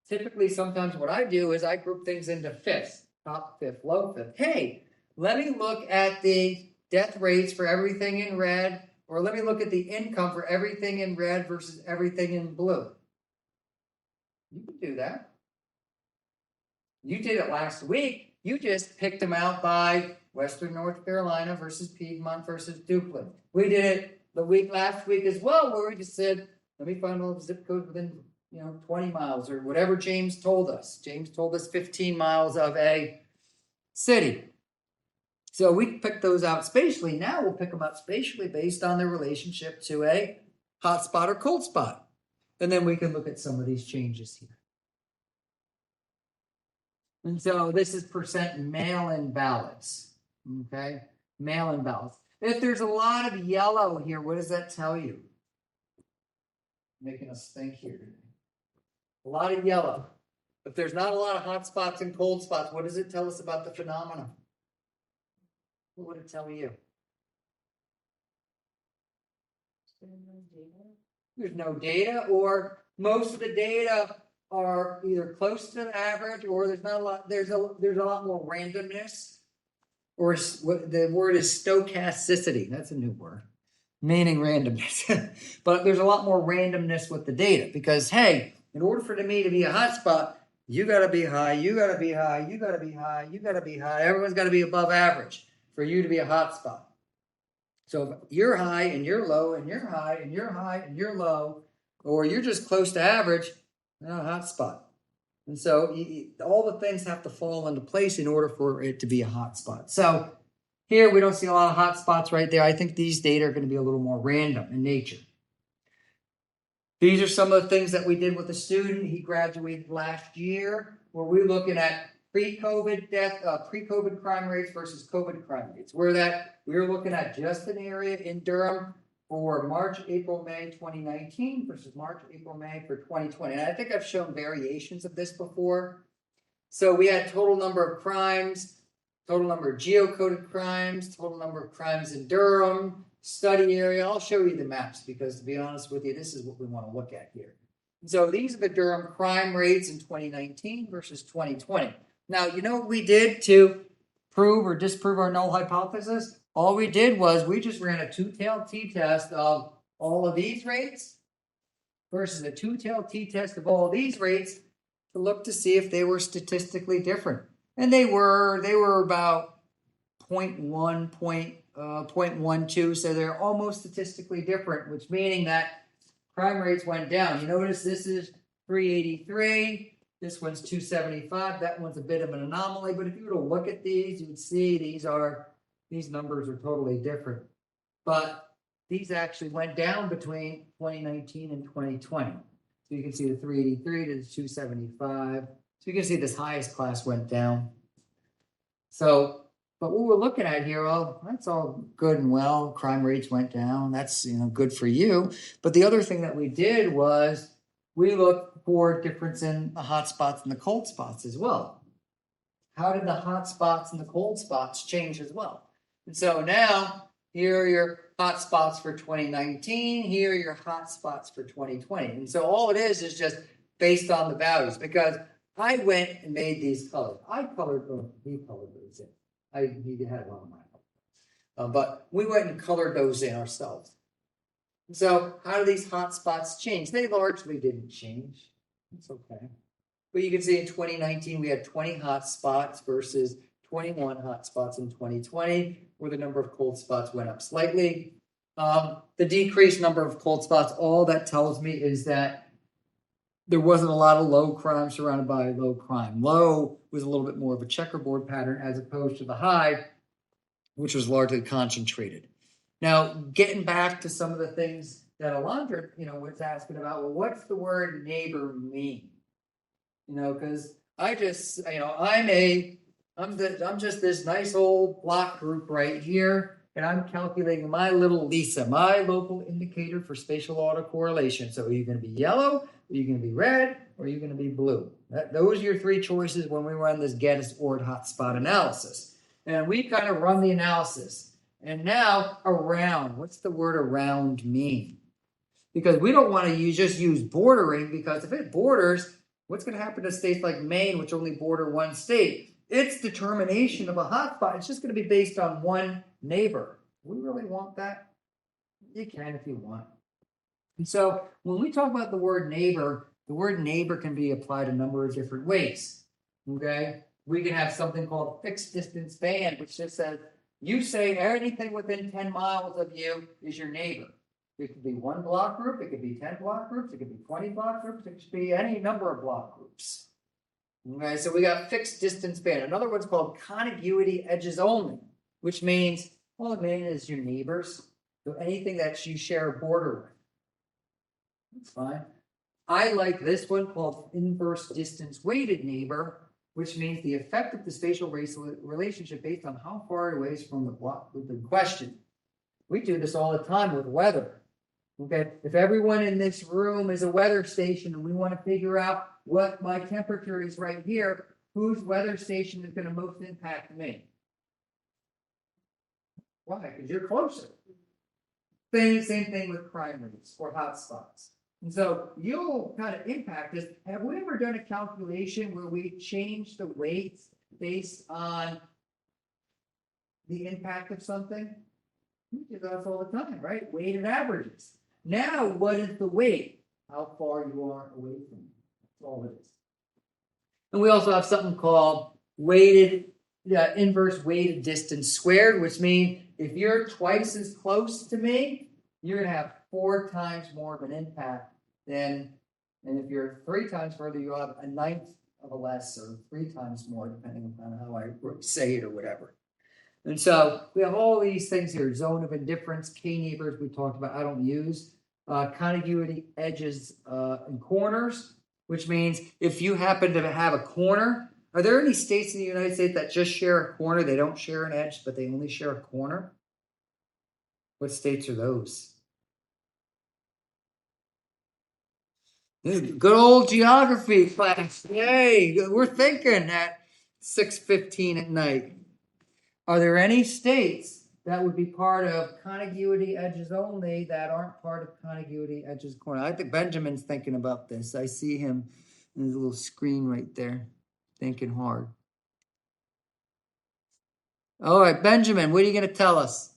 typically sometimes what I do is I group things into fifths, top fifth, low fifth. Hey, let me look at the death rates for everything in red, or let me look at the income for everything in red versus everything in blue. You can do that. You did it last week. You just picked them out by Western North Carolina versus Piedmont versus Duplin. We did it the last week as well, where we just said, let me find all the zip codes within 20 miles or whatever James told us. James told us 15 miles of a city. So we picked those out spatially. Now we'll pick them out spatially based on their relationship to a hot spot or cold spot. And then we can look at some of these changes here. And so this is percent mail-in ballots. Okay, mail-in ballots. If there's a lot of yellow here, what does that tell you? Making us think here. A lot of yellow. If there's not a lot of hot spots and cold spots, what does it tell us about the phenomenon? What would it tell you? There's no data, or most of the data are either close to the average or there's not a lot. There's a lot more randomness, or what the word is stochasticity. That's a new word, meaning randomness. But there's a lot more randomness with the data because hey, in order for me to be a hotspot, you got to be high, you got to be high, you got to be high, you got to be high. Everyone's got to be above average for you to be a hotspot. So if you're high and you're low and you're high and you're high and you're low, or you're just close to average, you're not a hotspot. And so all the things have to fall into place in order for it to be a hotspot. So here we don't see a lot of hotspots right there. I think these data are going to be a little more random in nature. These are some of the things that we did with a student. He graduated last year, where we're looking at pre-COVID death, pre-COVID crime rates versus COVID crime rates. We're looking at just an area in Durham for March, April, May 2019 versus March, April, May for 2020. And I think I've shown variations of this before. So we had total number of crimes, total number of geocoded crimes, total number of crimes in Durham, study area. I'll show you the maps because, to be honest with you, this is what we want to look at here. So these are the Durham crime rates in 2019 versus 2020. Now, you know what we did to prove or disprove our null hypothesis? All we did was we just ran a two-tailed t-test of all of these rates versus a two-tailed t-test of all of these rates to look to see if they were statistically different. And they were about 0.1, 0.12, so they're almost statistically different, which meaning that crime rates went down. You notice this is 383, this one's 275, that one's a bit of an anomaly, but if you were to look at these, you would see these numbers are totally different. But these actually went down between 2019 and 2020. So you can see the 383 to the 275. So you can see this highest class went down. So, but what we're looking at here, well, that's all good and well. Crime rates went down. That's good for you. But the other thing that we did was we looked for difference in the hot spots and the cold spots as well. How did the hot spots and the cold spots change as well? And so now here are your hot spots for 2019. Here are your hot spots for 2020. And so all it is just based on the values, because I went and made these colors. He colored those in. He had one of mine. But we went and colored those in ourselves. So how do these hot spots change? They largely didn't change. It's okay. But you can see in 2019, we had 20 hot spots versus 21 hot spots in 2020, where the number of cold spots went up slightly. The decreased number of cold spots, all that tells me is that there wasn't a lot of low crime surrounded by low crime. Low was a little bit more of a checkerboard pattern as opposed to the high, which was largely concentrated. Now, getting back to some of the things that Alondra, was asking about, well, what's the word neighbor mean? Because I just, I'm just this nice old block group right here, and I'm calculating my little Lisa, my local indicator for spatial autocorrelation. So are you going to be yellow, are you going to be red, or are you going to be blue? Those are your three choices when we run this Geostats hotspot analysis. And we kind of run the analysis. And now around, what's the word around mean? Because we don't want to just use bordering, because if it borders, what's going to happen to states like Maine, which only border one state? Its determination of a hotspot, it's just going to be based on one neighbor. We really want that? You can if you want. And so when we talk about the word neighbor can be applied a number of different ways. Okay? We can have something called fixed distance band, which just says, you say anything within 10 miles of you is your neighbor. It could be one block group, it could be 10 block groups, it could be 20 block groups, it could be any number of block groups. Okay, so we got fixed distance band. Another one's called contiguity edges only, which means all it means is your neighbors. So anything that you share a border with. That's fine. I like this one called inverse distance weighted neighbor, which means the effect of the spatial relationship based on how far away is from the block group in question. We do this all the time with weather. Okay, if everyone in this room is a weather station and we want to figure out what my temperature is right here, whose weather station is going to most impact me? Why? Because you're closer. Same thing with crime rates or hotspots. And so you'll kind of impact this. Have we ever done a calculation where we change the weights based on the impact of something? We do that all the time, right? Weighted averages. Now, what is the weight? How far you are away from it. That's all it is. And we also have something called inverse weighted distance squared, which means if you're twice as close to me, you're going to have 4 times more of an impact than, and if you're 3 times further, you'll have a ninth of a less, or 3 times more, depending on how I say it or whatever. And so we have all these things here: zone of indifference, K-neighbors we talked about, I don't use, contiguity, edges, and corners, which means if you happen to have a corner, are there any states in the United States that just share a corner? They don't share an edge, but they only share a corner? What states are those? Good old geography class. Yay, we're thinking at 6:15 at night. Are there any states that would be part of contiguity edges only that aren't part of contiguity edges corner? I think Benjamin's thinking about this. I see him in his little screen right there, thinking hard. All right, Benjamin, what are you going to tell us?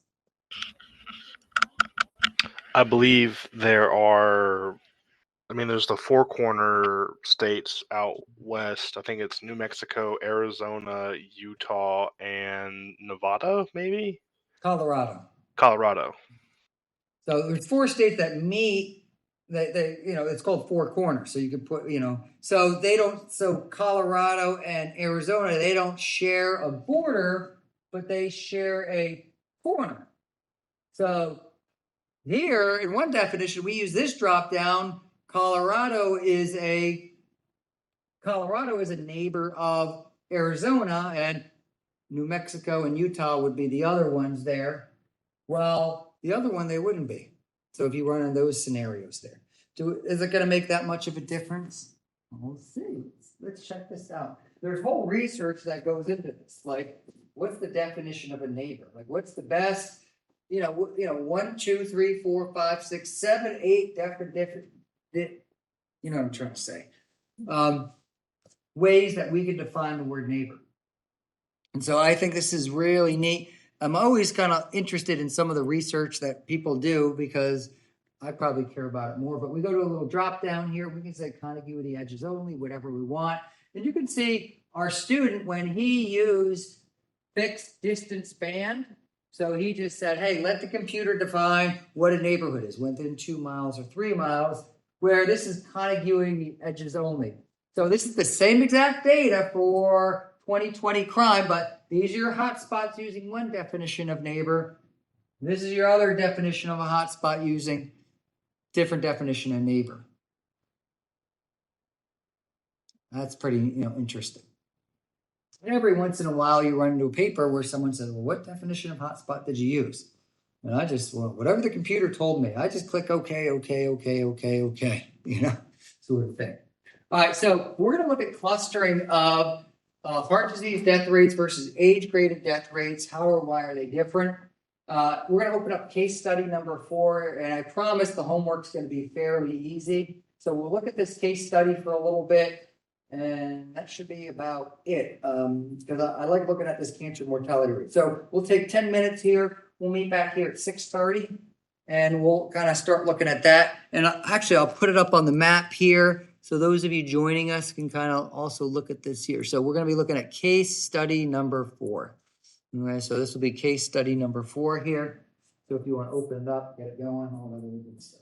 I believe there's the four corner states out west. I think it's New Mexico, Arizona, Utah, and Nevada, maybe? Colorado. Colorado. So there's 4 states that meet. It's called 4 corners. So you can put, so they don't. So Colorado and Arizona, they don't share a border, but they share a corner. So here, in one definition, we use this drop down. Colorado is a neighbor of Arizona, and New Mexico and Utah would be the other ones there. Well, the other one they wouldn't be. So if you run in those scenarios there, is it going to make that much of a difference? We'll see. Let's check this out. There's whole research that goes into this. Like, what's the definition of a neighbor? Like, what's the best? 1, 2, 3, 4, 5, 6, 7, 8 different. You know what I'm trying to say? Ways that we can define the word neighbor. And so I think this is really neat. I'm always kind of interested in some of the research that people do because I probably care about it more. But we go to a little drop down here. We can say contiguity edges only, whatever we want. And you can see our student, when he used fixed distance band, so he just said, hey, let the computer define what a neighborhood is, within 2 miles or 3 miles, where this is contiguity edges only. So this is the same exact data for 2020 crime, but these are your hotspots using one definition of neighbor. This is your other definition of a hotspot using different definition of neighbor. That's pretty, interesting. Every once in a while, you run into a paper where someone says, well, what definition of hotspot did you use? And I just, whatever the computer told me, I just click okay, sort of thing. All right, so we're going to look at clustering of heart disease death rates versus age-graded death rates. How or why are they different? We're going to open up case study number 4, and I promise the homework's going to be fairly easy. So we'll look at this case study for a little bit. And that should be about it, because I like looking at this cancer mortality rate. So we'll take 10 minutes here. We'll meet back here at 6:30, and we'll kind of start looking at that. And actually, I'll put it up on the map here, so those of you joining us can kind of also look at this here. So we're going to be looking at case study number 4. Okay, so this will be case study number 4 here. So if you want to open it up, get it going, all that other good stuff.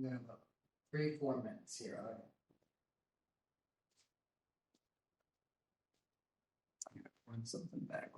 gonna have 3-4 minutes here. All right. Run something back.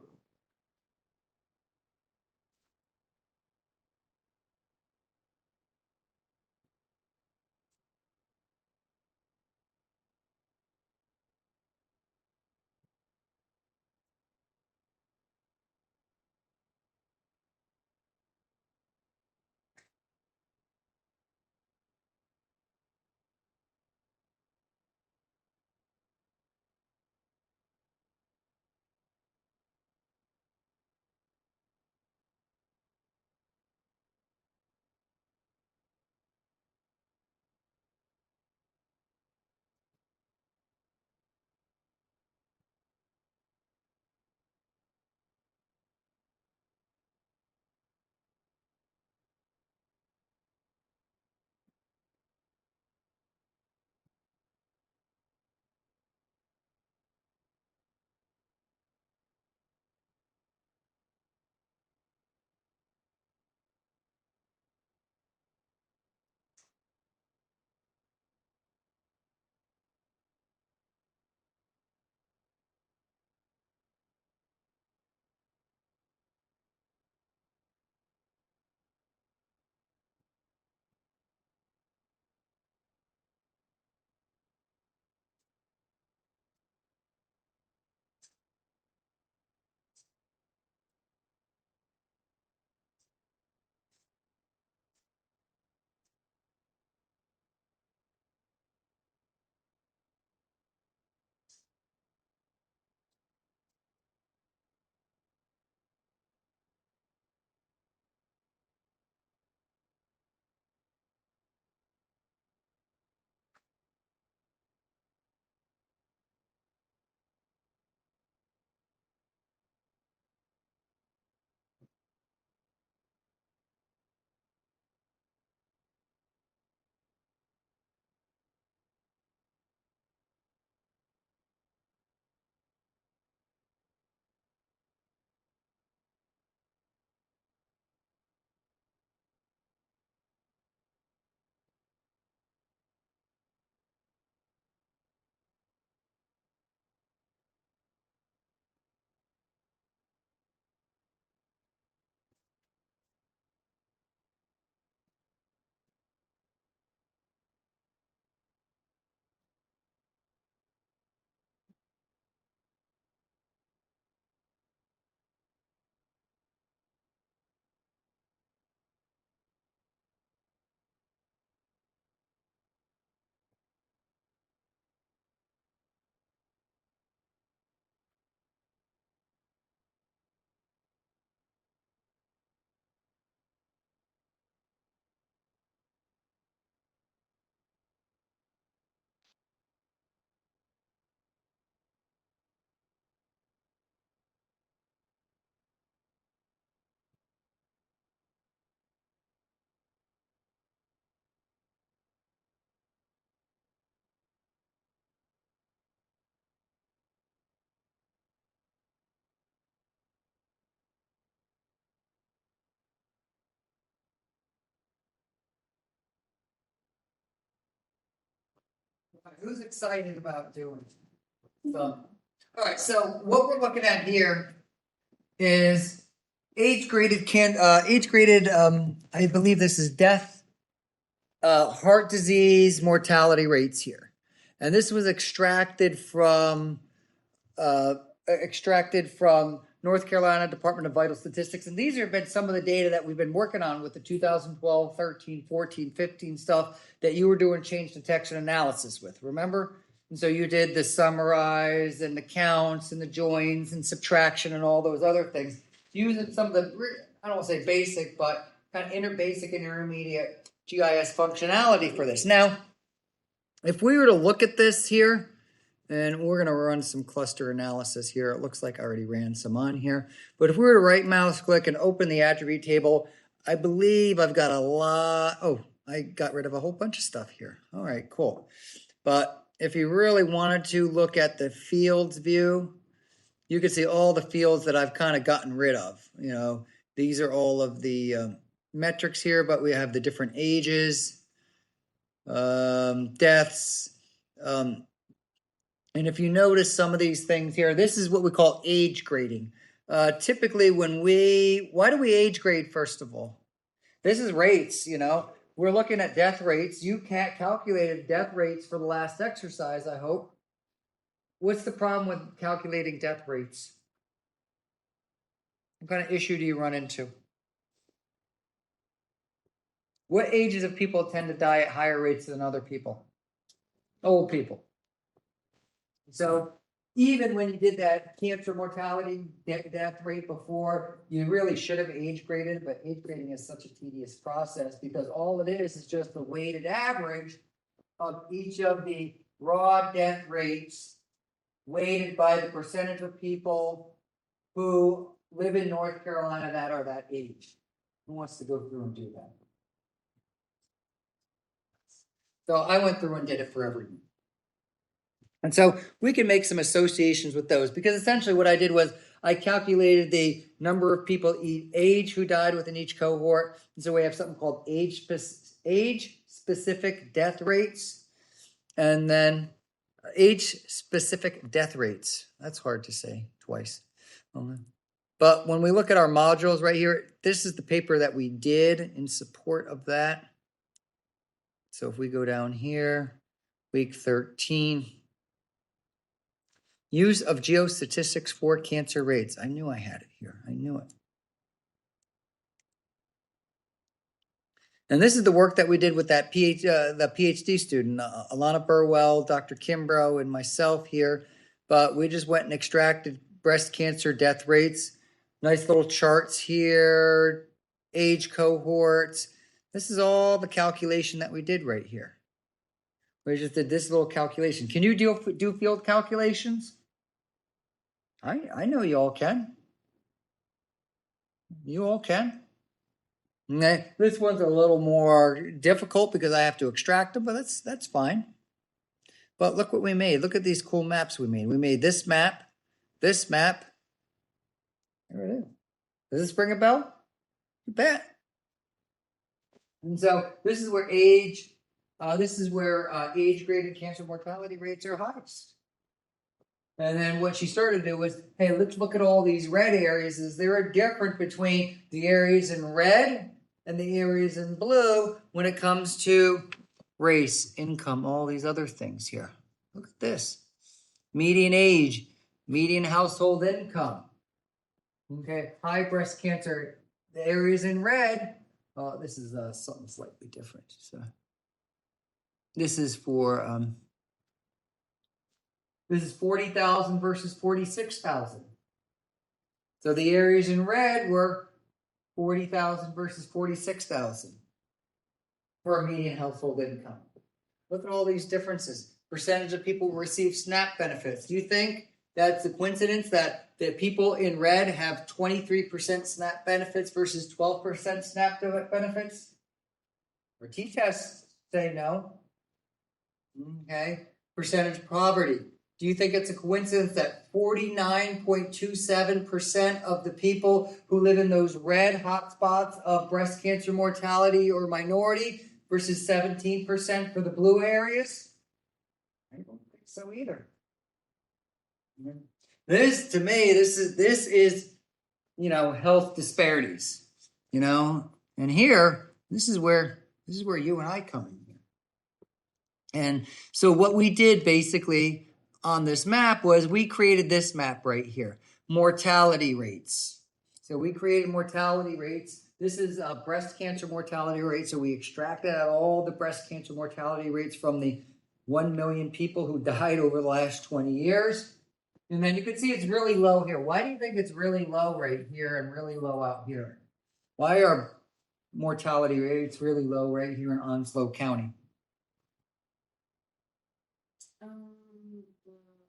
Who's excited about doing some? All right, so what we're looking at here is age graded. I believe this is death, heart disease, mortality rates here, and this was uh, extracted from North Carolina Department of Vital Statistics. And these have been some of the data that we've been working on with the 2012, 13, 14, 15 stuff that you were doing change detection analysis with, remember? And so you did the summarize and the counts and the joins and subtraction and all those other things. Using some of the, I don't want to say basic, but kind of basic and intermediate GIS functionality for this. Now, if we were to look at this here, and we're going to run some cluster analysis here. It looks like I already ran some on here. But if we were to right mouse click and open the attribute table, I believe I've got a lot. Oh, I got rid of a whole bunch of stuff here. All right, cool. But if you really wanted to look at the fields view, you can see all the fields that I've kind of gotten rid of. You know, these are all of the metrics here, but we have the different ages. deaths. And if you notice some of these things here, this is what we call age grading. Typically why do we age grade first of all? This is rates, we're looking at death rates. You can't calculate death rates for the last exercise, I hope. What's the problem with calculating death rates? What kind of issue do you run into? What ages of people tend to die at higher rates than other people? Old people. So even when you did that cancer mortality death rate before, you really should have age graded, but age grading is such a tedious process because all it is just the weighted average of each of the raw death rates weighted by the percentage of people who live in North Carolina that are that age. Who wants to go through and do that? So I went through and did it for everyone. And so we can make some associations with those because essentially what I did was I calculated the number of people age who died within each cohort. And so we have something called age-specific death rates, and then age-specific death rates. That's hard to say twice. But when we look at our modules right here, this is the paper that we did in support of that. So if we go down here, week 13. Use of geostatistics for cancer rates. I knew I had it here. I knew it. And this is the work that we did with that the PhD student, Alana Burwell, Dr. Kimbrough, and myself here. But we just went and extracted breast cancer death rates. Nice little charts here, age cohorts. This is all the calculation that we did right here. We just did this little calculation. Can you do field calculations? I know you all can. You all can. Okay. This one's a little more difficult because I have to extract them, but that's fine. But look what we made. Look at these cool maps we made. We made this map. There it is. Does this ring a bell? You bet. And so this is where age graded cancer mortality rates are highest. And then what she started to do was, hey, let's look at all these red areas. Is there a difference between the areas in red and the areas in blue when it comes to race, income, all these other things here? Look at this. Median age, median household income. Okay, high breast cancer. The areas in red, this is something slightly different. So this is for this is 40,000 versus 46,000. So the areas in red were 40,000 versus 46,000 for a median household income. Look at all these differences. Percentage of people who receive SNAP benefits. Do you think that's a coincidence that the people in red have 23% SNAP benefits versus 12% SNAP benefits? Or t-tests say no. Okay. Percentage poverty. Do you think it's a coincidence that 49.27% of the people who live in those red hotspots of breast cancer mortality or minority versus 17% for the blue areas? I don't think so either. This, to me, this is health disparities, and here, this is where you and I come in here. And so what we did basically on this map was we created this map right here, mortality rates. So we created mortality rates. This is breast cancer mortality rate. So we extracted out all the breast cancer mortality rates from the 1 million people who died over the last 20 years. And then you can see it's really low here. Why do you think it's really low right here and really low out here? Why are mortality rates really low right here in Onslow County?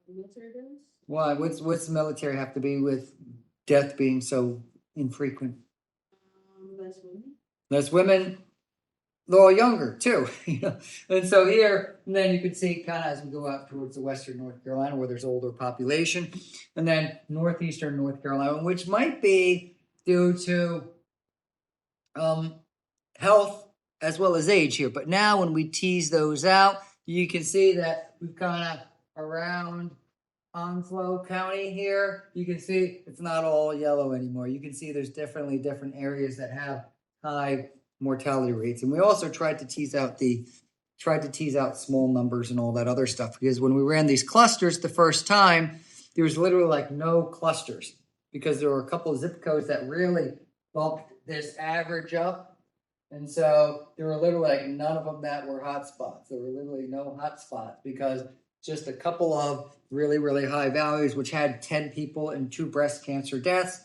Military bills? Why? What's the military have to be with death being so infrequent? Less women. Less women, they're all younger too. And so here, and then you can see kind of as we go out towards the western North Carolina where there's older population, and then northeastern North Carolina, which might be due to health as well as age here. But now when we tease those out, you can see that we've kind of around Onslow County here, you can see it's not all yellow anymore. You can see there's definitely different areas that have high mortality rates. And we also tried to tease out small numbers and all that other stuff, because when we ran these clusters the first time, there was literally like no clusters, because there were a couple of zip codes that really bumped this average up. And so there were literally like none of them that were hotspots. There were literally no hotspots, because just a couple of really, really high values, which had 10 people and 2 breast cancer deaths,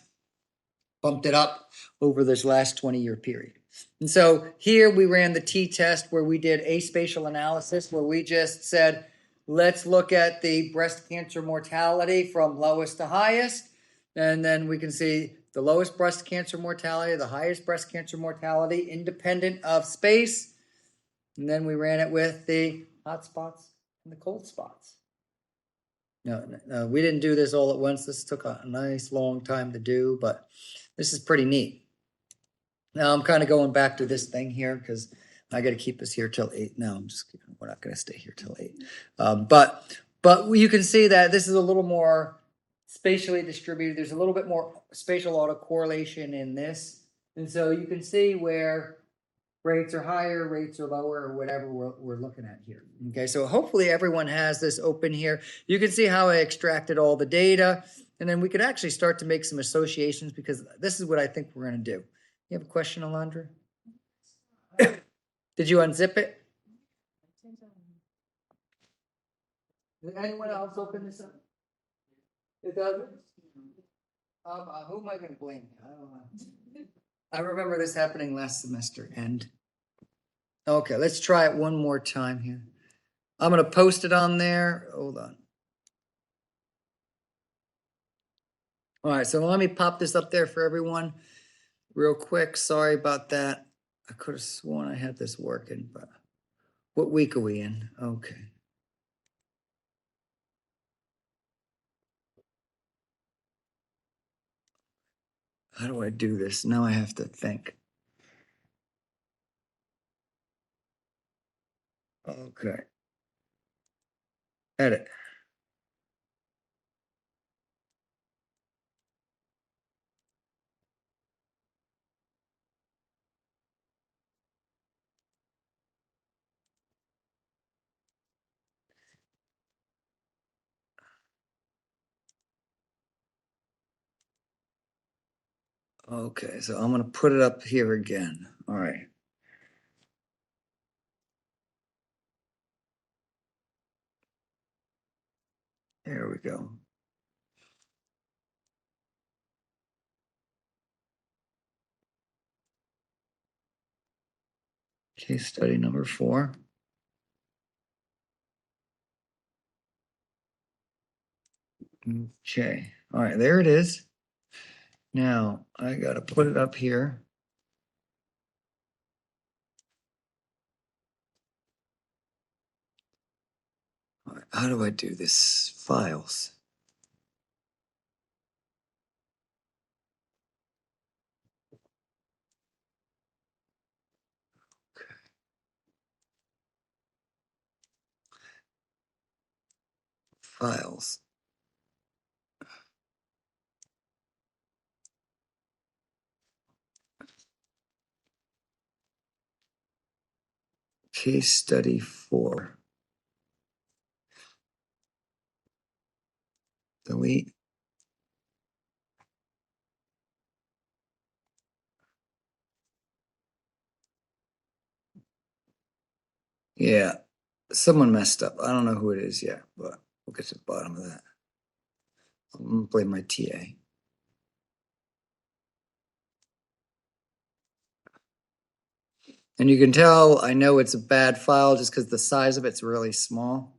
bumped it up over this last 20-year period. And so here we ran the t-test where we did a spatial analysis, where we just said, let's look at the breast cancer mortality from lowest to highest. And then we can see the lowest breast cancer mortality, the highest breast cancer mortality, independent of space. And then we ran it with the hot spots and the cold spots. No, we didn't do this all at once. This took a nice long time to do, but this is pretty neat. Now I'm kind of going back to this thing here because I got to keep us here till 8. No, I'm just kidding. We're not going to stay here till 8. But you can see that this is a little more spatially distributed. There's a little bit more spatial autocorrelation in this. And so you can see where rates are higher, rates are lower, or whatever we're looking at here. Okay, so hopefully everyone has this open here. You can see how I extracted all the data, and then we could actually start to make some associations, because this is what I think we're going to do. You have a question, Alondra? Did you unzip it? Did anyone else open this up? It doesn't? Who am I going to blame? I don't know. I remember this happening last semester, and okay, let's try it one more time here. I'm going to post it on there. Hold on. All right, so let me pop this up there for everyone real quick. Sorry about that. I could have sworn I had this working, but what week are we in? Okay. How do I do this? Now I have to think. Okay. Edit. Okay, so I'm going to put it up here again. All right. There we go. Case study number 4. Okay. All right, there it is. Now I got to put it up here. All right, how do I do this? Files. Okay. Files. Case study 4. Delete. Yeah, someone messed up. I don't know who it is yet, but we'll get to the bottom of that. I'm gonna blame my TA. And you can tell I know it's a bad file just because the size of it's really small.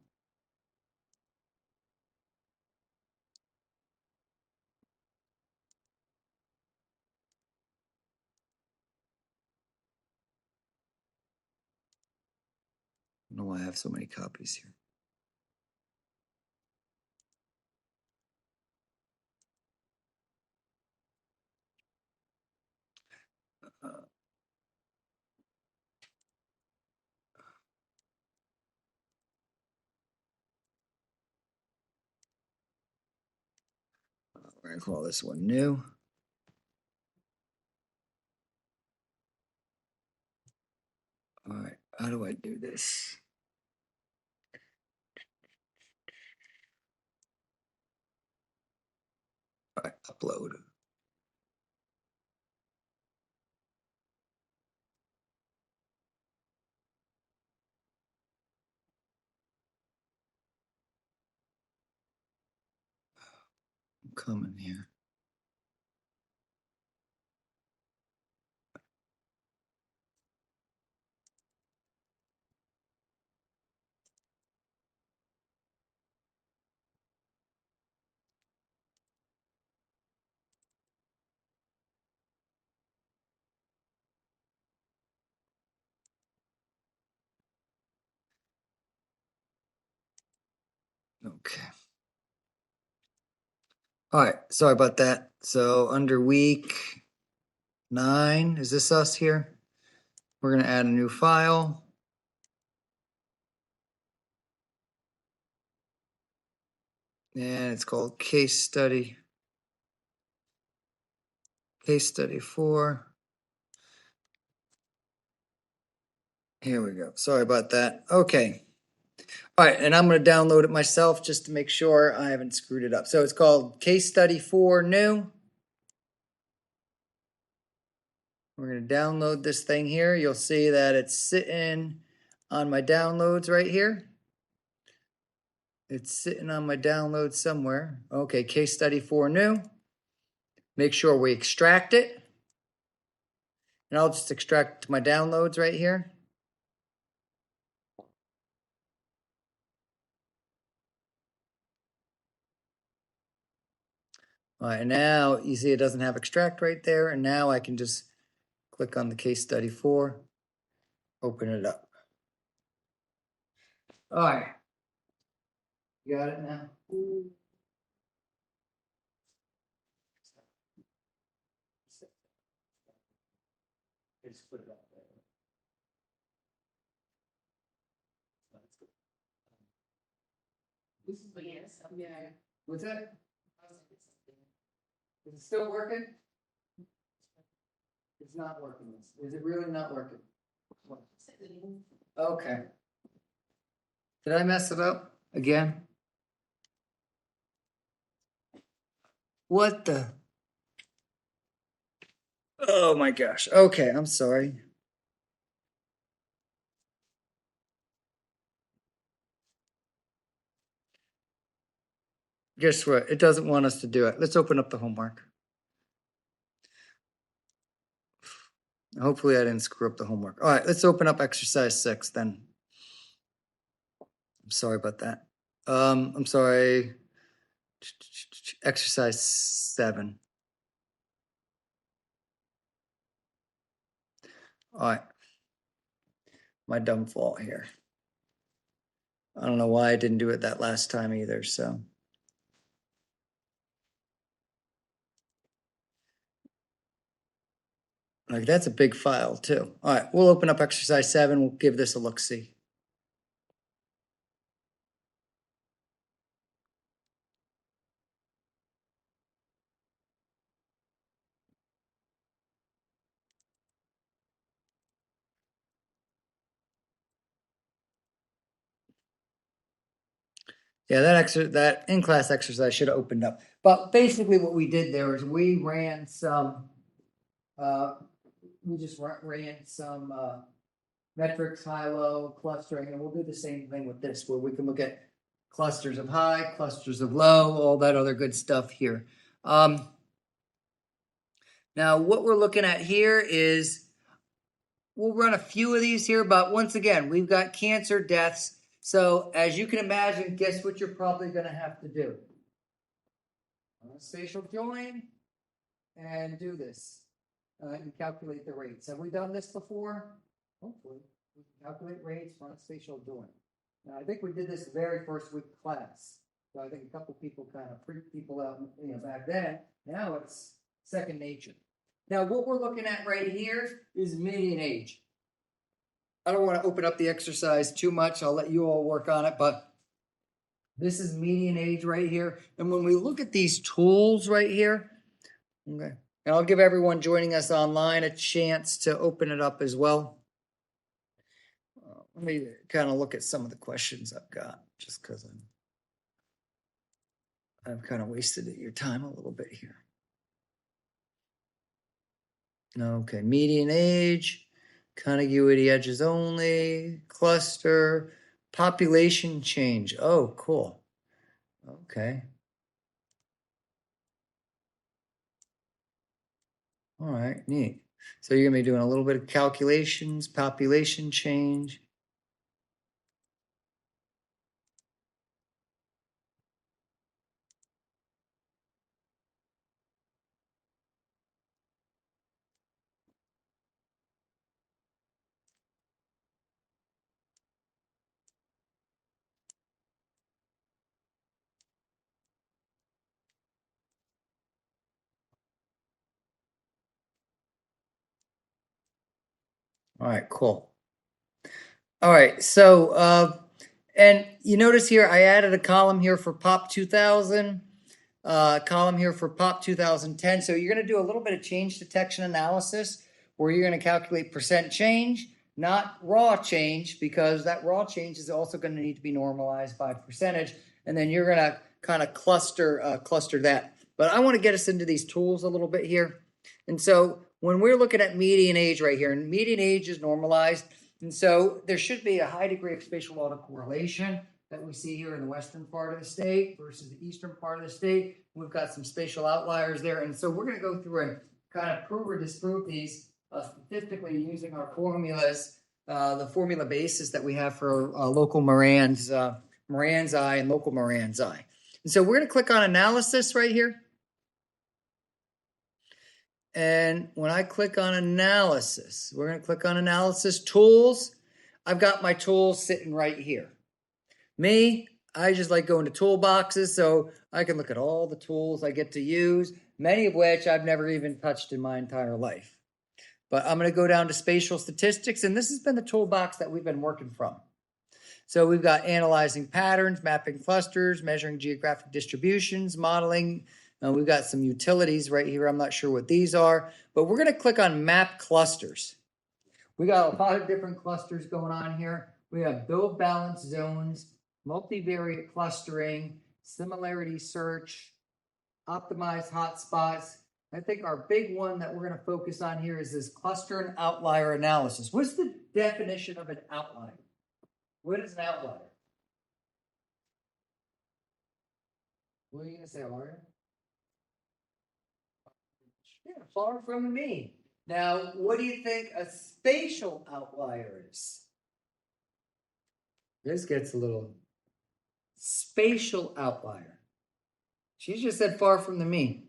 I don't know why I have so many copies here. I call this one new. All right, how do I do this? All right, upload. I'm coming here. Okay. All right, sorry about that. So under week 9, is this us here? We're gonna add a new file. And it's called case study 4. Here we go. Sorry about that. Okay. All right, and I'm going to download it myself just to make sure I haven't screwed it up. So it's called Case Study 4 New. We're going to download this thing here. You'll see that it's sitting on my downloads right here. It's sitting on my downloads somewhere. Okay, Case Study 4 New. Make sure we extract it. And I'll just extract my downloads right here. All right, and now you see it doesn't have extract right there. And now I can just click on the Case Study 4, open it up. All right. You got it now? Just put it up there. This is yeah. What's that? Is it still working? It's not working. Is it really not working? Okay. Did I mess it up again? What the? Oh my gosh. Okay, I'm sorry. Guess what? It doesn't want us to do it. Let's open up the homework. Hopefully I didn't screw up the homework. All right, let's open up exercise 6 then. I'm sorry about that. I'm sorry. Exercise 7. All right. My dumb fault here. I don't know why I didn't do it that last time either, so. Like, that's a big file too. All right, we'll open up exercise 7. We'll give this a look-see. Yeah, that in-class exercise should have opened up. But basically what we did there is we ran some, we just ran some metrics, high-low, clustering, and we'll do the same thing with this, where we can look at clusters of high, clusters of low, all that other good stuff here. Now, what we're looking at here is, we'll run a few of these here, but once again, we've got cancer deaths. So as you can imagine, guess what you're probably going to have to do? Spatial join and do this and calculate the rates. Have we done this before? Hopefully. We can calculate rates, run a spatial join. Now, I think we did this the very first week of class. So I think a couple people kind of freaked people out, back then. Now it's second nature. Now, what we're looking at right here is median age. I don't want to open up the exercise too much. I'll let you all work on it, but This is median age right here. And when we look at these tools right here, okay, and I'll give everyone joining us online a chance to open it up as well. Let me kind of look at some of the questions I've got, just because I've kind of wasted your time a little bit here. Okay, median age, contiguity edges only, cluster, population change. Oh, cool. Okay. All right, neat. So you're gonna be doing a little bit of calculations, population change. All right, cool. All right, so and you notice here I added a column here for POP 2000, column here for POP 2010. So you're going to do a little bit of change detection analysis where you're going to calculate percent change, not raw change, because that raw change is also going to need to be normalized by percentage. And then you're going to kind of cluster that. But I want to get us into these tools a little bit here. And so when we're looking at median age right here, and median age is normalized, and so there should be a high degree of spatial autocorrelation that we see here in the western part of the state versus the eastern part of the state. We've got some spatial outliers there. And so we're going to go through and kind of prove or disprove these statistically using our formulas, the formula basis that we have for local Moran's eye and local Moran's eye. And so we're going to click on analysis right here. And when I click on analysis, we're going to click on analysis tools. I've got my tools sitting right here. Me, I just like going to toolboxes so I can look at all the tools I get to use, many of which I've never even touched in my entire life. But I'm going to go down to spatial statistics, and this has been the toolbox that we've been working from. So we've got analyzing patterns, mapping clusters, measuring geographic distributions, modeling. We've got some utilities right here. I'm not sure what these are, but we're going to click on map clusters. We got a lot of different clusters going on here. We have build balance zones, multivariate clustering, similarity search, optimized hotspots. I think our big one that we're going to focus on here is this cluster and outlier analysis. What's the definition of an outlier? What is an outlier? What are you going to say, Mario? Yeah, far from the mean. Now, what do you think a spatial outlier is? This gets a little spatial outlier. She just said far from the mean.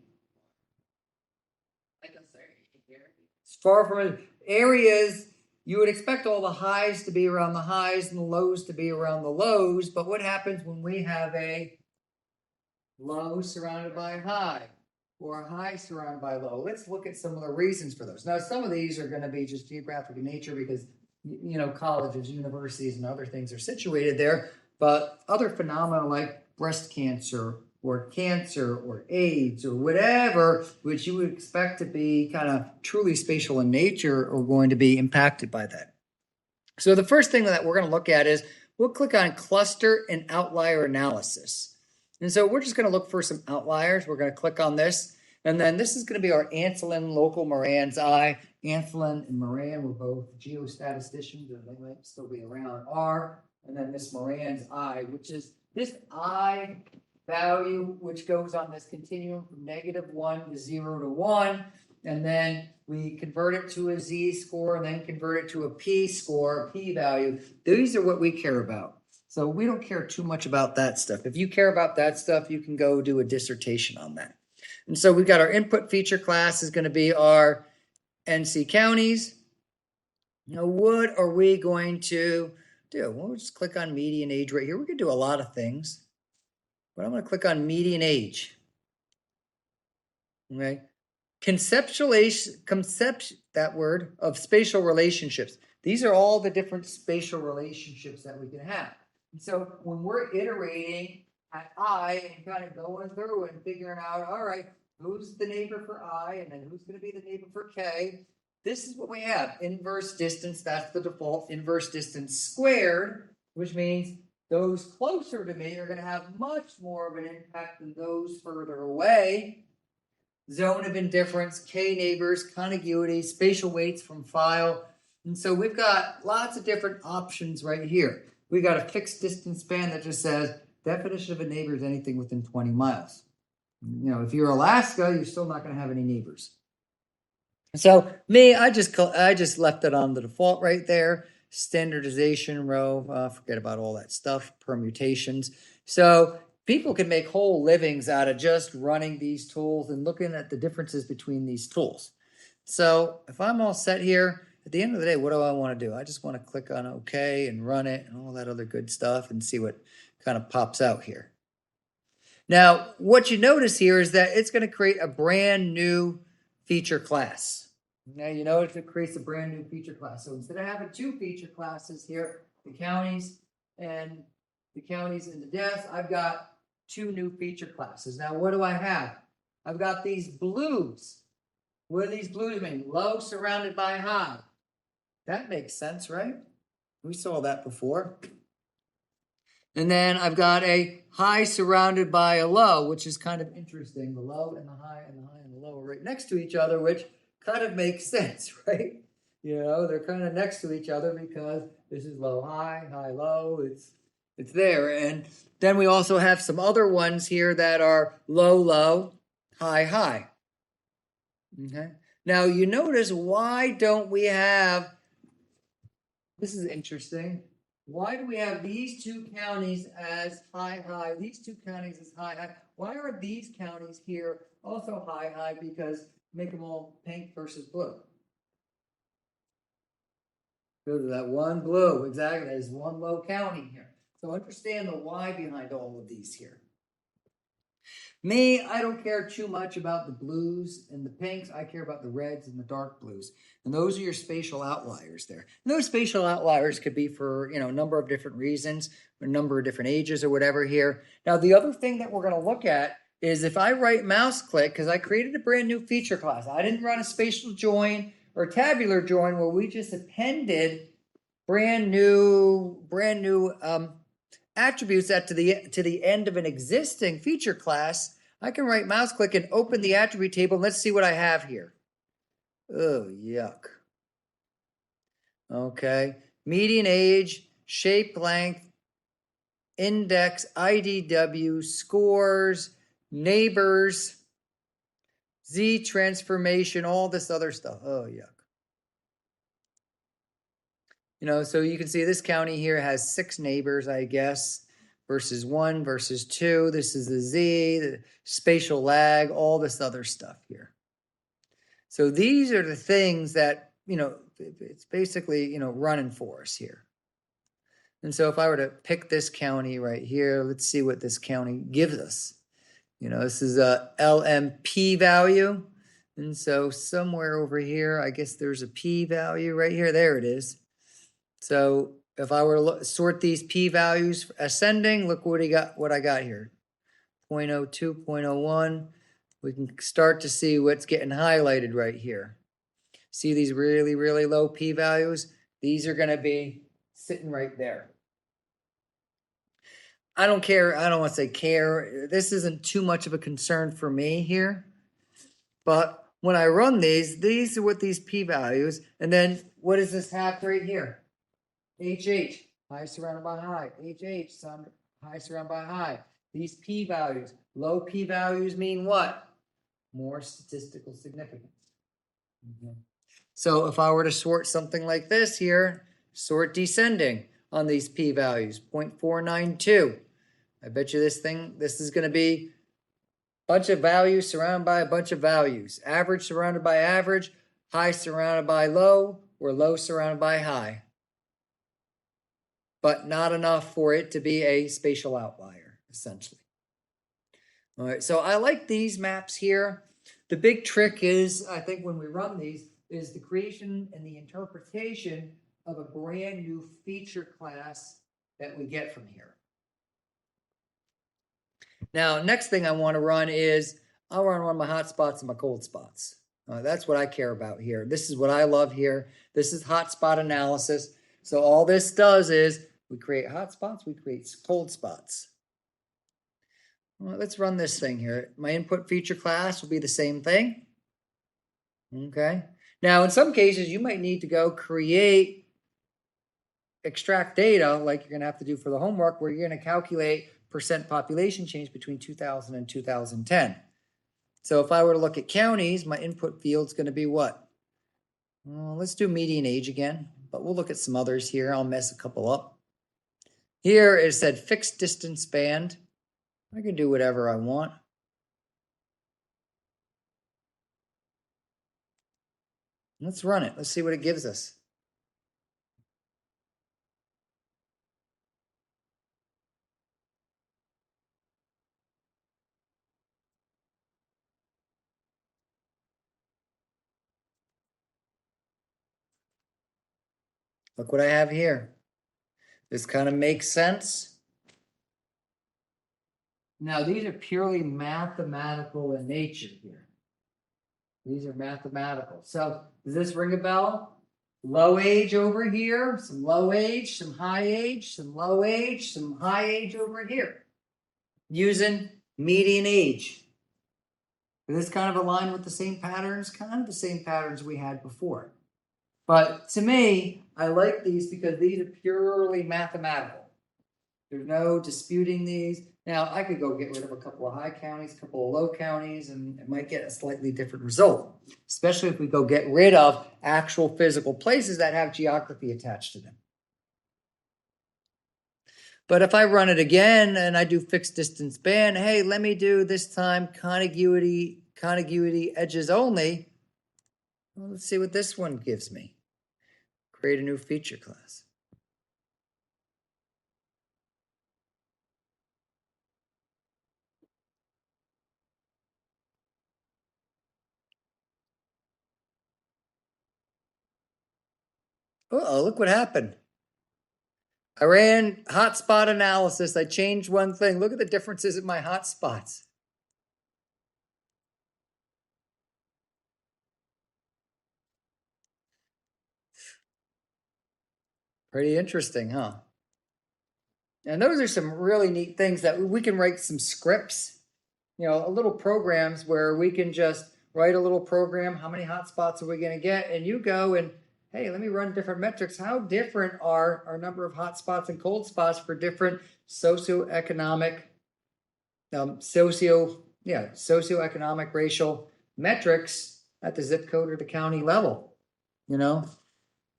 It's far from areas. You would expect all the highs to be around the highs and the lows to be around the lows. But what happens when we have a low surrounded by a high or a high surrounded by low? Let's look at some of the reasons for those. Now, some of these are going to be just geographic in nature because, you know, colleges, universities, and other things are situated there. But other phenomena like breast cancer or AIDS or whatever, which you would expect to be kind of truly spatial in nature, are going to be impacted by that. So the first thing that we're going to look at is we'll click on cluster and outlier analysis. And so we're just going to look for some outliers. We're going to click on this. And then this is going to be our Antolin local Moran's eye. Antolin and Moran were both geostatisticians, or they might still be around, and then this Moran's eye, which is this eye value, which goes on this continuum from -1 to 0 to 1. And then we convert it to a z-score and then convert it to a p-score, a p-value. These are what we care about. So we don't care too much about that stuff. If you care about that stuff, you can go do a dissertation on that. And so we've got our input feature class is going to be our NC counties. Now, what are we going to do? Well, we'll just click on median age right here. We could do a lot of things, but I'm going to click on median age. Okay. That word of spatial relationships. These are all the different spatial relationships that we can have. And so when we're iterating at I and kind of going through and figuring out, all right, who's the neighbor for I and then who's going to be the neighbor for K. This is what we have. Inverse distance, that's the default. Inverse distance squared, which means those closer to me are going to have much more of an impact than those further away. Zone of indifference, K neighbors, contiguity, spatial weights from file. And so we've got lots of different options right here. We got a fixed distance span that just says definition of a neighbor is anything within 20 miles. You know, if you're Alaska, you're still not going to have any neighbors. So me, I just left it on the default right there. Standardization row, forget about all that stuff, permutations. So people can make whole livings out of just running these tools and looking at the differences between these tools. So if I'm all set here, at the end of the day, what do I want to do? I just want to click on OK and run it and all that other good stuff and see what kind of pops out here. Now, what you notice here is that it's going to create a brand new feature class. Now, you notice it creates a brand new feature class. So instead of having two feature classes here, the counties and the deaths, I've got two new feature classes. Now, what do I have? I've got these blues. What do these blues mean? Low surrounded by high. That makes sense, right? We saw that before. And then I've got a high surrounded by a low, which is kind of interesting. The low and the high and the high and the low are right next to each other, which kind of makes sense, right? You know, they're kind of next to each other because this is low, high, high, low. It's there. And then we also have some other ones here that are low, low, high, high. Okay. Now you notice, why don't we have, this is interesting. Why do we have these two counties as high, high, these two counties as high, high? Why are these counties here also high, high? Because make them all pink versus blue. Go to that one blue, exactly. There's one low county here. So understand the why behind all of these here. Me, I don't care too much about the blues and the pinks. I care about the reds and the dark blues. And those are your spatial outliers there. And those spatial outliers could be for, you know, a number of different reasons, a number of different ages or whatever here. Now, the other thing that we're going to look at is if I right mouse click, because I created a brand new feature class. I didn't run a spatial join or tabular join where we just appended brand new attributes that to the end of an existing feature class. I can right mouse click and open the attribute table. And let's see what I have here. Oh, yuck. Okay. Median age, shape length, index, IDW, scores, neighbors, Z transformation, all this other stuff. Oh, yuck. You know, so you can see this county here has 6 neighbors, I guess, versus 1 versus 2. This is the Z, the spatial lag, all this other stuff here. So these are the things that, you know, it's basically, you know, running for us here. And so if I were to pick this county right here, let's see what this county gives us. You know, this is a LMP value. And so somewhere over here, I guess there's a P value right here. There it is. So if I were to sort these P values ascending, look what I got here. 0.02, 0.01. We can start to see what's getting highlighted right here. See these really, really low P values? These are going to be sitting right there. I don't care. I don't want to say care. This isn't too much of a concern for me here. But when I run these are what these P values. And then what does this have right here? HH, high surrounded by high. HH, high surrounded by high. These P values, low P values mean what? More statistical significance. Mm-hmm. So if I were to sort something like this here, sort descending on these P values, 0.492. I bet you this is going to be a bunch of values surrounded by a bunch of values. Average surrounded by average, high surrounded by low, or low surrounded by high. But not enough for it to be a spatial outlier, essentially. All right, so I like these maps here. The big trick is, I think when we run these, is the creation and the interpretation of a brand new feature class that we get from here. Now, next thing I want to run is I want to run my hot spots and my cold spots. That's what I care about here. This is what I love here. This is hotspot analysis. So all this does is we create hot spots, we create cold spots. Well, let's run this thing here. My input feature class will be the same thing. Okay. Now, in some cases, you might need to go extract data like you're going to have to do for the homework, where you're going to calculate percent population change between 2000 and 2010. So if I were to look at counties, my input field's going to be what? Well, let's do median age again, but we'll look at some others here. I'll mess a couple up. Here it said fixed distance band. I can do whatever I want. Let's run it. Let's see what it gives us. Look what I have here. This kind of makes sense. Now, these are purely mathematical in nature here. These are mathematical. So, does this ring a bell? Low age over here, some low age, some high age, some low age, some high age over here. Using median age. Does this kind of align with the same patterns? Kind of the same patterns we had before. But to me, I like these because these are purely mathematical. There's no disputing these. Now, I could go get rid of a couple of high counties, a couple of low counties, and it might get a slightly different result, especially if we go get rid of actual physical places that have geography attached to them. But if I run it again and I do fixed distance band, hey, let me do this time contiguity edges only. Well, let's see what this one gives me. Create a new feature class. Uh-oh, look what happened. I ran hotspot analysis. I changed one thing. Look at the differences in my hotspots. Pretty interesting, huh? And those are some really neat things that we can write some scripts, little programs where we can just write a little program. How many hotspots are we going to get? And you go and, hey, let me run different metrics. How different are our number of hotspots and cold spots for different socioeconomic, socioeconomic racial metrics at the zip code or the county level,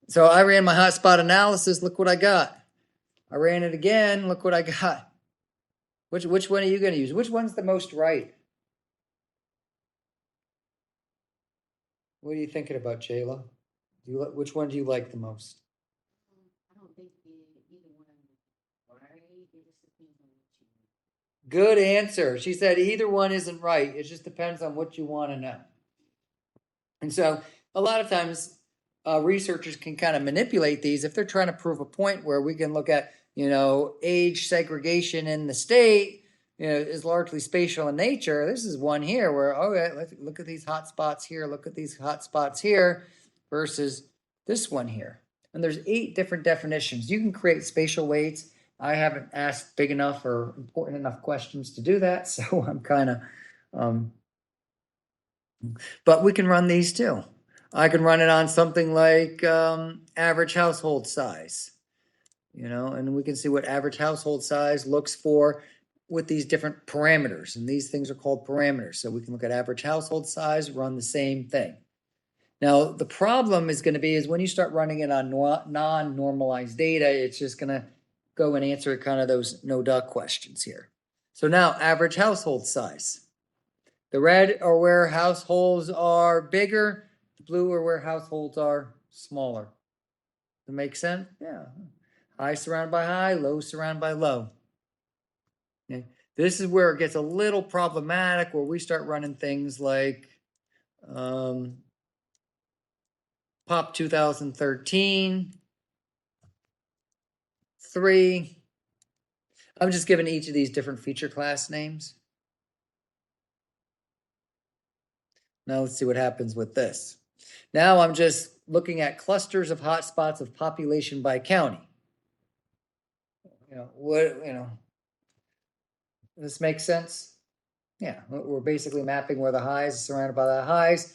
So I ran my hotspot analysis. Look what I got. I ran it again. Look what I got. Which one are you going to use? Which one's the most right? What are you thinking about, Jayla? Which one do you like the most? I don't think either one is right. It just depends on what you. Good answer. She said either one isn't right. It just depends on what you want to know. And so a lot of times researchers can kind of manipulate these if they're trying to prove a point where we can look at, age segregation in the state, is largely spatial in nature. This is one here where, okay, let's look at these hot spots here, look at these hot spots here versus this one here. And there's 8 different definitions. You can create spatial weights. I haven't asked big enough or important enough questions to do that, so I'm kind of, but we can run these too. I can run it on something like average household size, and we can see what average household size looks for with these different parameters. And these things are called parameters. So we can look at average household size, run the same thing. Now, the problem is going to be is when you start running it on non-normalized data, it's just going to go and answer kind of those no-duck questions here. So now, average household size. The red are where households are bigger. The blue are where households are smaller. Does that make sense? Yeah. High surrounded by high, low surrounded by low. Okay. This is where it gets a little problematic, where we start running things like POP 2013, 3. I'm just giving each of these different feature class names. Now let's see what happens with this. Now I'm just looking at clusters of hotspots of population by county. This makes sense? Yeah, we're basically mapping where the highs are surrounded by the highs.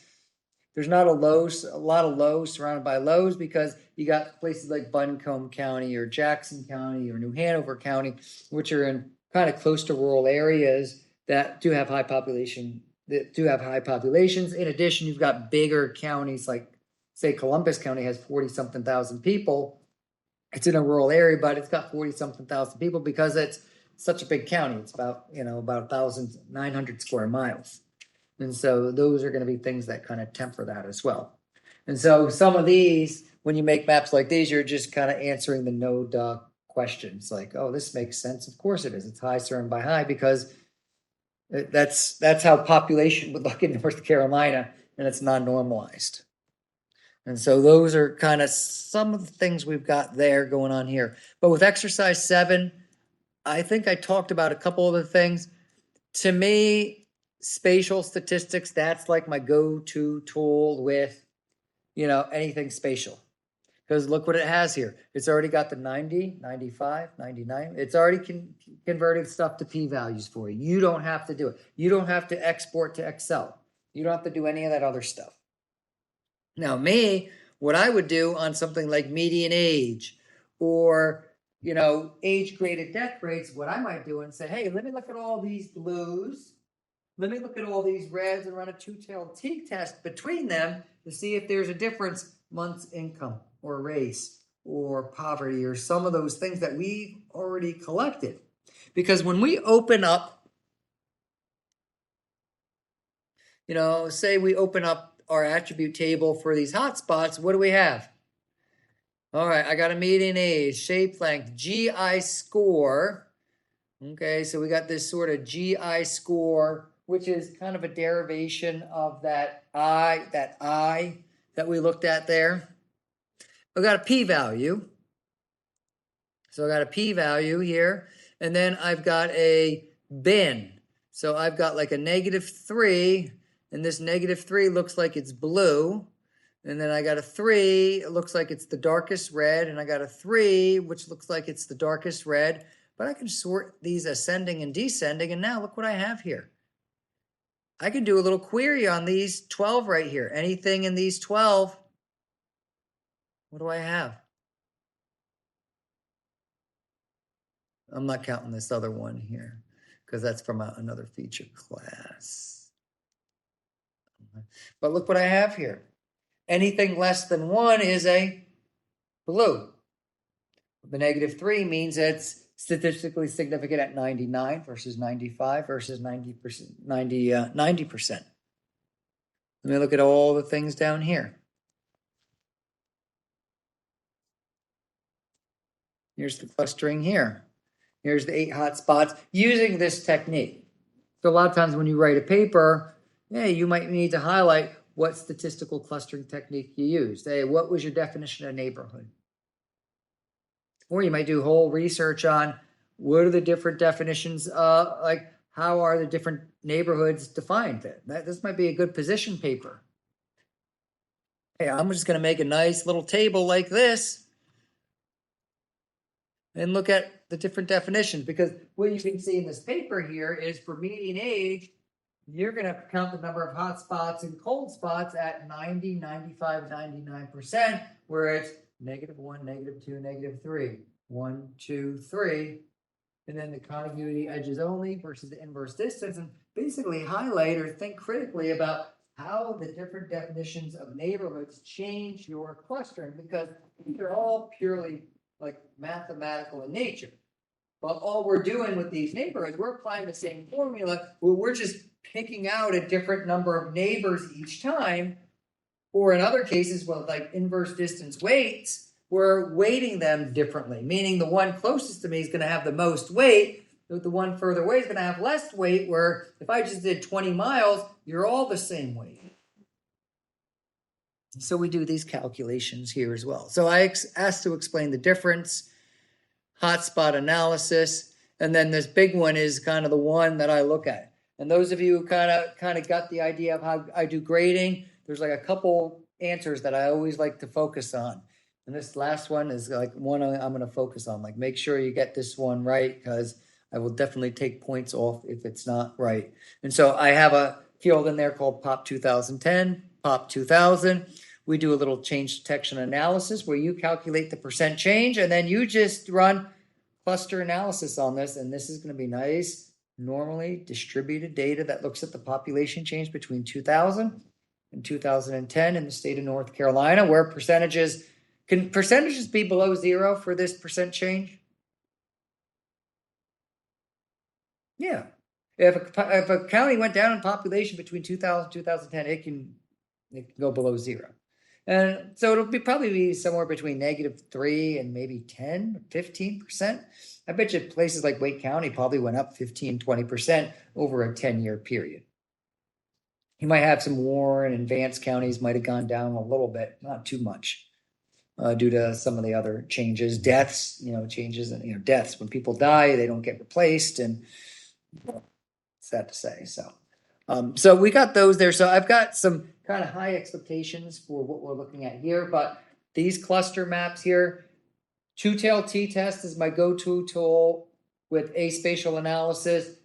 There's not a lot of lows surrounded by lows because you got places like Buncombe County or Jackson County or New Hanover County, which are in kind of close to rural areas that do have high populations. In addition, you've got bigger counties like, say, Columbus County has 40-something thousand people. It's in a rural area, but it's got 40-something thousand people because it's such a big county. It's about 1,900 square miles. And so those are going to be things that kind of temper that as well. And so some of these, when you make maps like these, you're just kind of answering the no duh questions like, oh, this makes sense. Of course it is. It's high surrounded by high because that's how population would look in North Carolina, and it's non-normalized. And so those are kind of some of the things we've got there going on here. But with exercise 7, I think I talked about a couple other things. To me, spatial statistics, that's like my go-to tool with, anything spatial. Because look what it has here. It's already got the 90, 95, 99. It's already converted stuff to p-values for you. You don't have to do it. You don't have to export to Excel. You don't have to do any of that other stuff. Now, what I would do on something like median age or, age-graded death rates, what I might do and say, hey, let me look at all these blues. Let me look at all these reds and run a two-tailed t-test between them to see if there's a difference, month's income or race or poverty or some of those things that we've already collected. Because when we open up, say we open up our attribute table for these hotspots, what do we have? All right, I got a median age, shape length, GI score. Okay, so we got this sort of GI score, which is kind of a derivation of that I that we looked at there. We got a p-value. So I got a p-value here, and then I've got a bin. So I've got like a -3, and this -3 looks like it's blue. And then I got a 3, it looks like it's the darkest red, and I got a 3, which looks like it's the darkest red. But I can sort these ascending and descending, and now look what I have here. I can do a little query on these 12 right here. Anything in these 12, what do I have? I'm not counting this other one here because that's from another feature class. But look what I have here. Anything less than 1 is a blue. The -3 means it's statistically significant at 99 versus 95 versus 90%. 90%. Let me look at all the things down here. Here's the clustering here. Here's the 8 hot spots using this technique. So a lot of times when you write a paper, you might need to highlight what statistical clustering technique you used. Hey, what was your definition of neighborhood? Or you might do whole research on what are the different definitions, like how are the different neighborhoods defined? This might be a good position paper. Hey, I'm just going to make a nice little table like this and look at the different definitions, because what you can see in this paper here is for median age, you're going to count the number of hot spots and cold spots at 90, 95, 99%, where it's -1, -2, -3, 1, 2, 3, and then the contiguity edges only versus the inverse distance, and basically highlight or think critically about how the different definitions of neighborhoods change your clustering, because they're all purely like mathematical in nature. But all we're doing with these neighborhoods, we're applying the same formula, where we're just picking out a different number of neighbors each time. Or in other cases, well, like inverse distance weights, we're weighting them differently, meaning the one closest to me is going to have the most weight, but the one further away is going to have less weight, where if I just did 20 miles, you're all the same weight. So we do these calculations here as well. So I asked to explain the difference, hotspot analysis, and then this big one is kind of the one that I look at. And those of you who kind of got the idea of how I do grading, there's like a couple answers that I always like to focus on. And this last one is like one I'm going to focus on. Like, make sure you get this one right, because I will definitely take points off if it's not right. And so I have a field in there called Pop 2010, Pop 2000. We do a little change detection analysis where you calculate the percent change, and then you just run cluster analysis on this. And this is going to be nice, normally distributed data that looks at the population change between 2000 and 2010 in the state of North Carolina, where percentages, can percentages be below zero for this percent change? Yeah. If a county went down in population between 2000 and 2010, it can go below zero. And so it'll probably be somewhere between -3 and maybe 10, 15%. I bet you places like Wake County probably went up 15, 20% over a 10-year period. You might have some Warren and Vance counties might have gone down a little bit, not too much, due to some of the other changes, deaths, changes in, deaths. When people die, they don't get replaced, and sad to say. So we got those there. So I've got some kind of high expectations for what we're looking at here, but these cluster maps here, two-tailed t-test is my go-to tool with spatial analysis.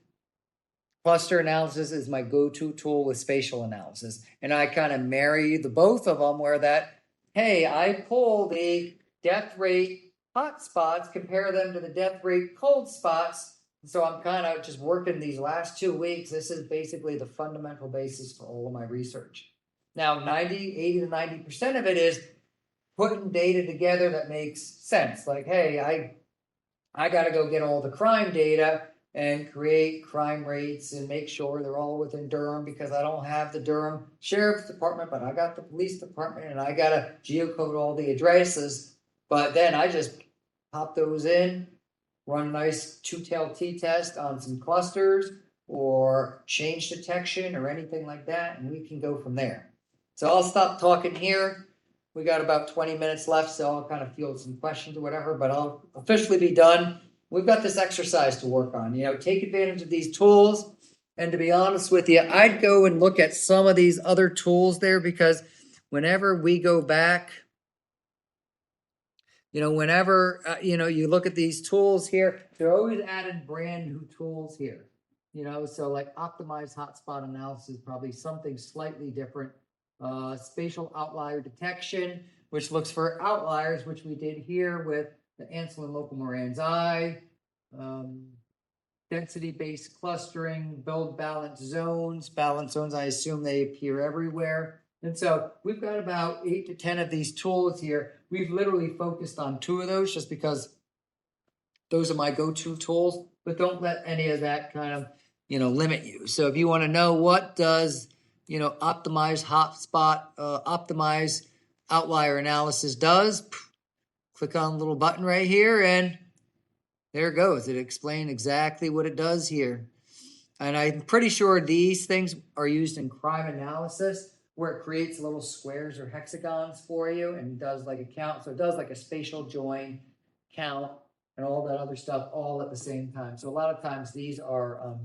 Cluster analysis is my go-to tool with spatial analysis. And I kind of marry the both of them where that, hey, I pull the death rate hot spots, compare them to the death rate cold spots. So I'm kind of just working these last 2 weeks. This is basically the fundamental basis for all of my research. Now, 80 to 90% of it is putting data together that makes sense. Like, hey, I got to go get all the crime data and create crime rates and make sure they're all within Durham, because I don't have the Durham Sheriff's Department, but I got the police department, and I got to geocode all the addresses. But then I just pop those in, run a nice two-tailed t-test on some clusters or change detection or anything like that, and we can go from there. So I'll stop talking here. We got about 20 minutes left, so I'll kind of field some questions or whatever, but I'll officially be done. We've got this exercise to work on. Take advantage of these tools. And to be honest with you, I'd go and look at some of these other tools there, because whenever we go back, whenever, you look at these tools here, they're always adding brand new tools here. So like optimized hotspot analysis, probably something slightly different. Spatial outlier detection, which looks for outliers, which we did here with the Ansel and Local Moran's eye. Density-based clustering, build balanced zones. Balanced zones, I assume they appear everywhere. And so we've got about 8 to 10 of these tools here. We've literally focused on 2 of those just because those are my go-to tools, but don't let any of that kind of, limit you. So if you want to know what does, optimize hotspot, optimize outlier analysis does, click on the little button right here, and there it goes. It explains exactly what it does here. And I'm pretty sure these things are used in crime analysis, where it creates little squares or hexagons for you and does like a count. So it does like a spatial join, count, and all that other stuff all at the same time. So a lot of times these are,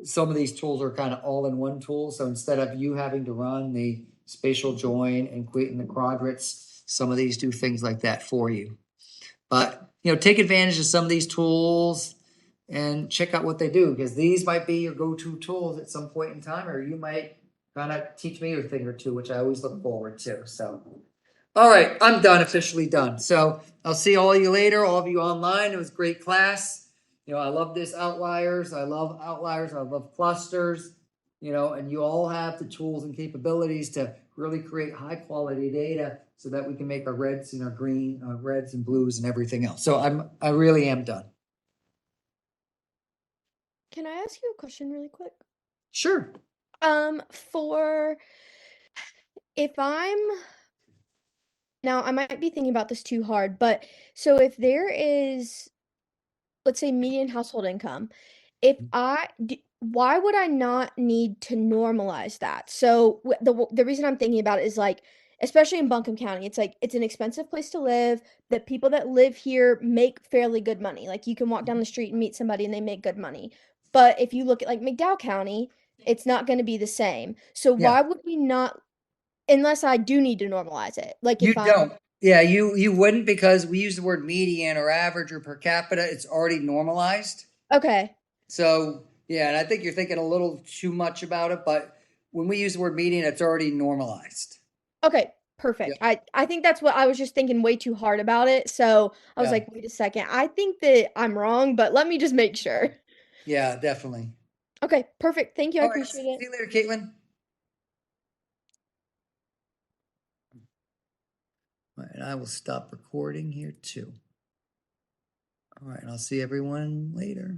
some of these tools are kind of all in one tool. So instead of you having to run the spatial join and creating the quadrants, some of these do things like that for you. But, take advantage of some of these tools and check out what they do, because these might be your go-to tools at some point in time, or you might kind of teach me a thing or two, which I always look forward to. So, all right, I'm done, officially done. So I'll see all of you later, all of you online. It was a great class. I love this outliers. I love clusters, and you all have the tools and capabilities to really create high quality data so that we can make our reds and our green, reds and blues and everything else. So I really am done. Can I ask you a question really quick? Sure. For if I'm now, I might be thinking about this too hard, but so if there is, let's say, median household income, if why would I not need to normalize that? So the reason I'm thinking about it is like, especially in Buncombe County, it's like it's an expensive place to live. The people that live here make fairly good money. Like you can walk down the street and meet somebody and they make good money. But if you look at like McDowell County, it's not going to be the same. So Yeah. why would we not, unless I do need to normalize it? Like You if I'm, don't. Yeah, you wouldn't because we use the word median or average or per capita. It's already normalized. okay. So yeah, and I think you're thinking a little too much about it, but when we use the word median, it's already normalized. Okay, Yeah, perfect. I think that's what I was just thinking way too hard about it. So I was yeah, like, wait a second. I think that I'm wrong, but let me just make sure. yeah, definitely. Okay, perfect. Thank you. I All right, appreciate see it. you later, Caitlin. All right, and I will stop recording here too. All right, and I'll see everyone later.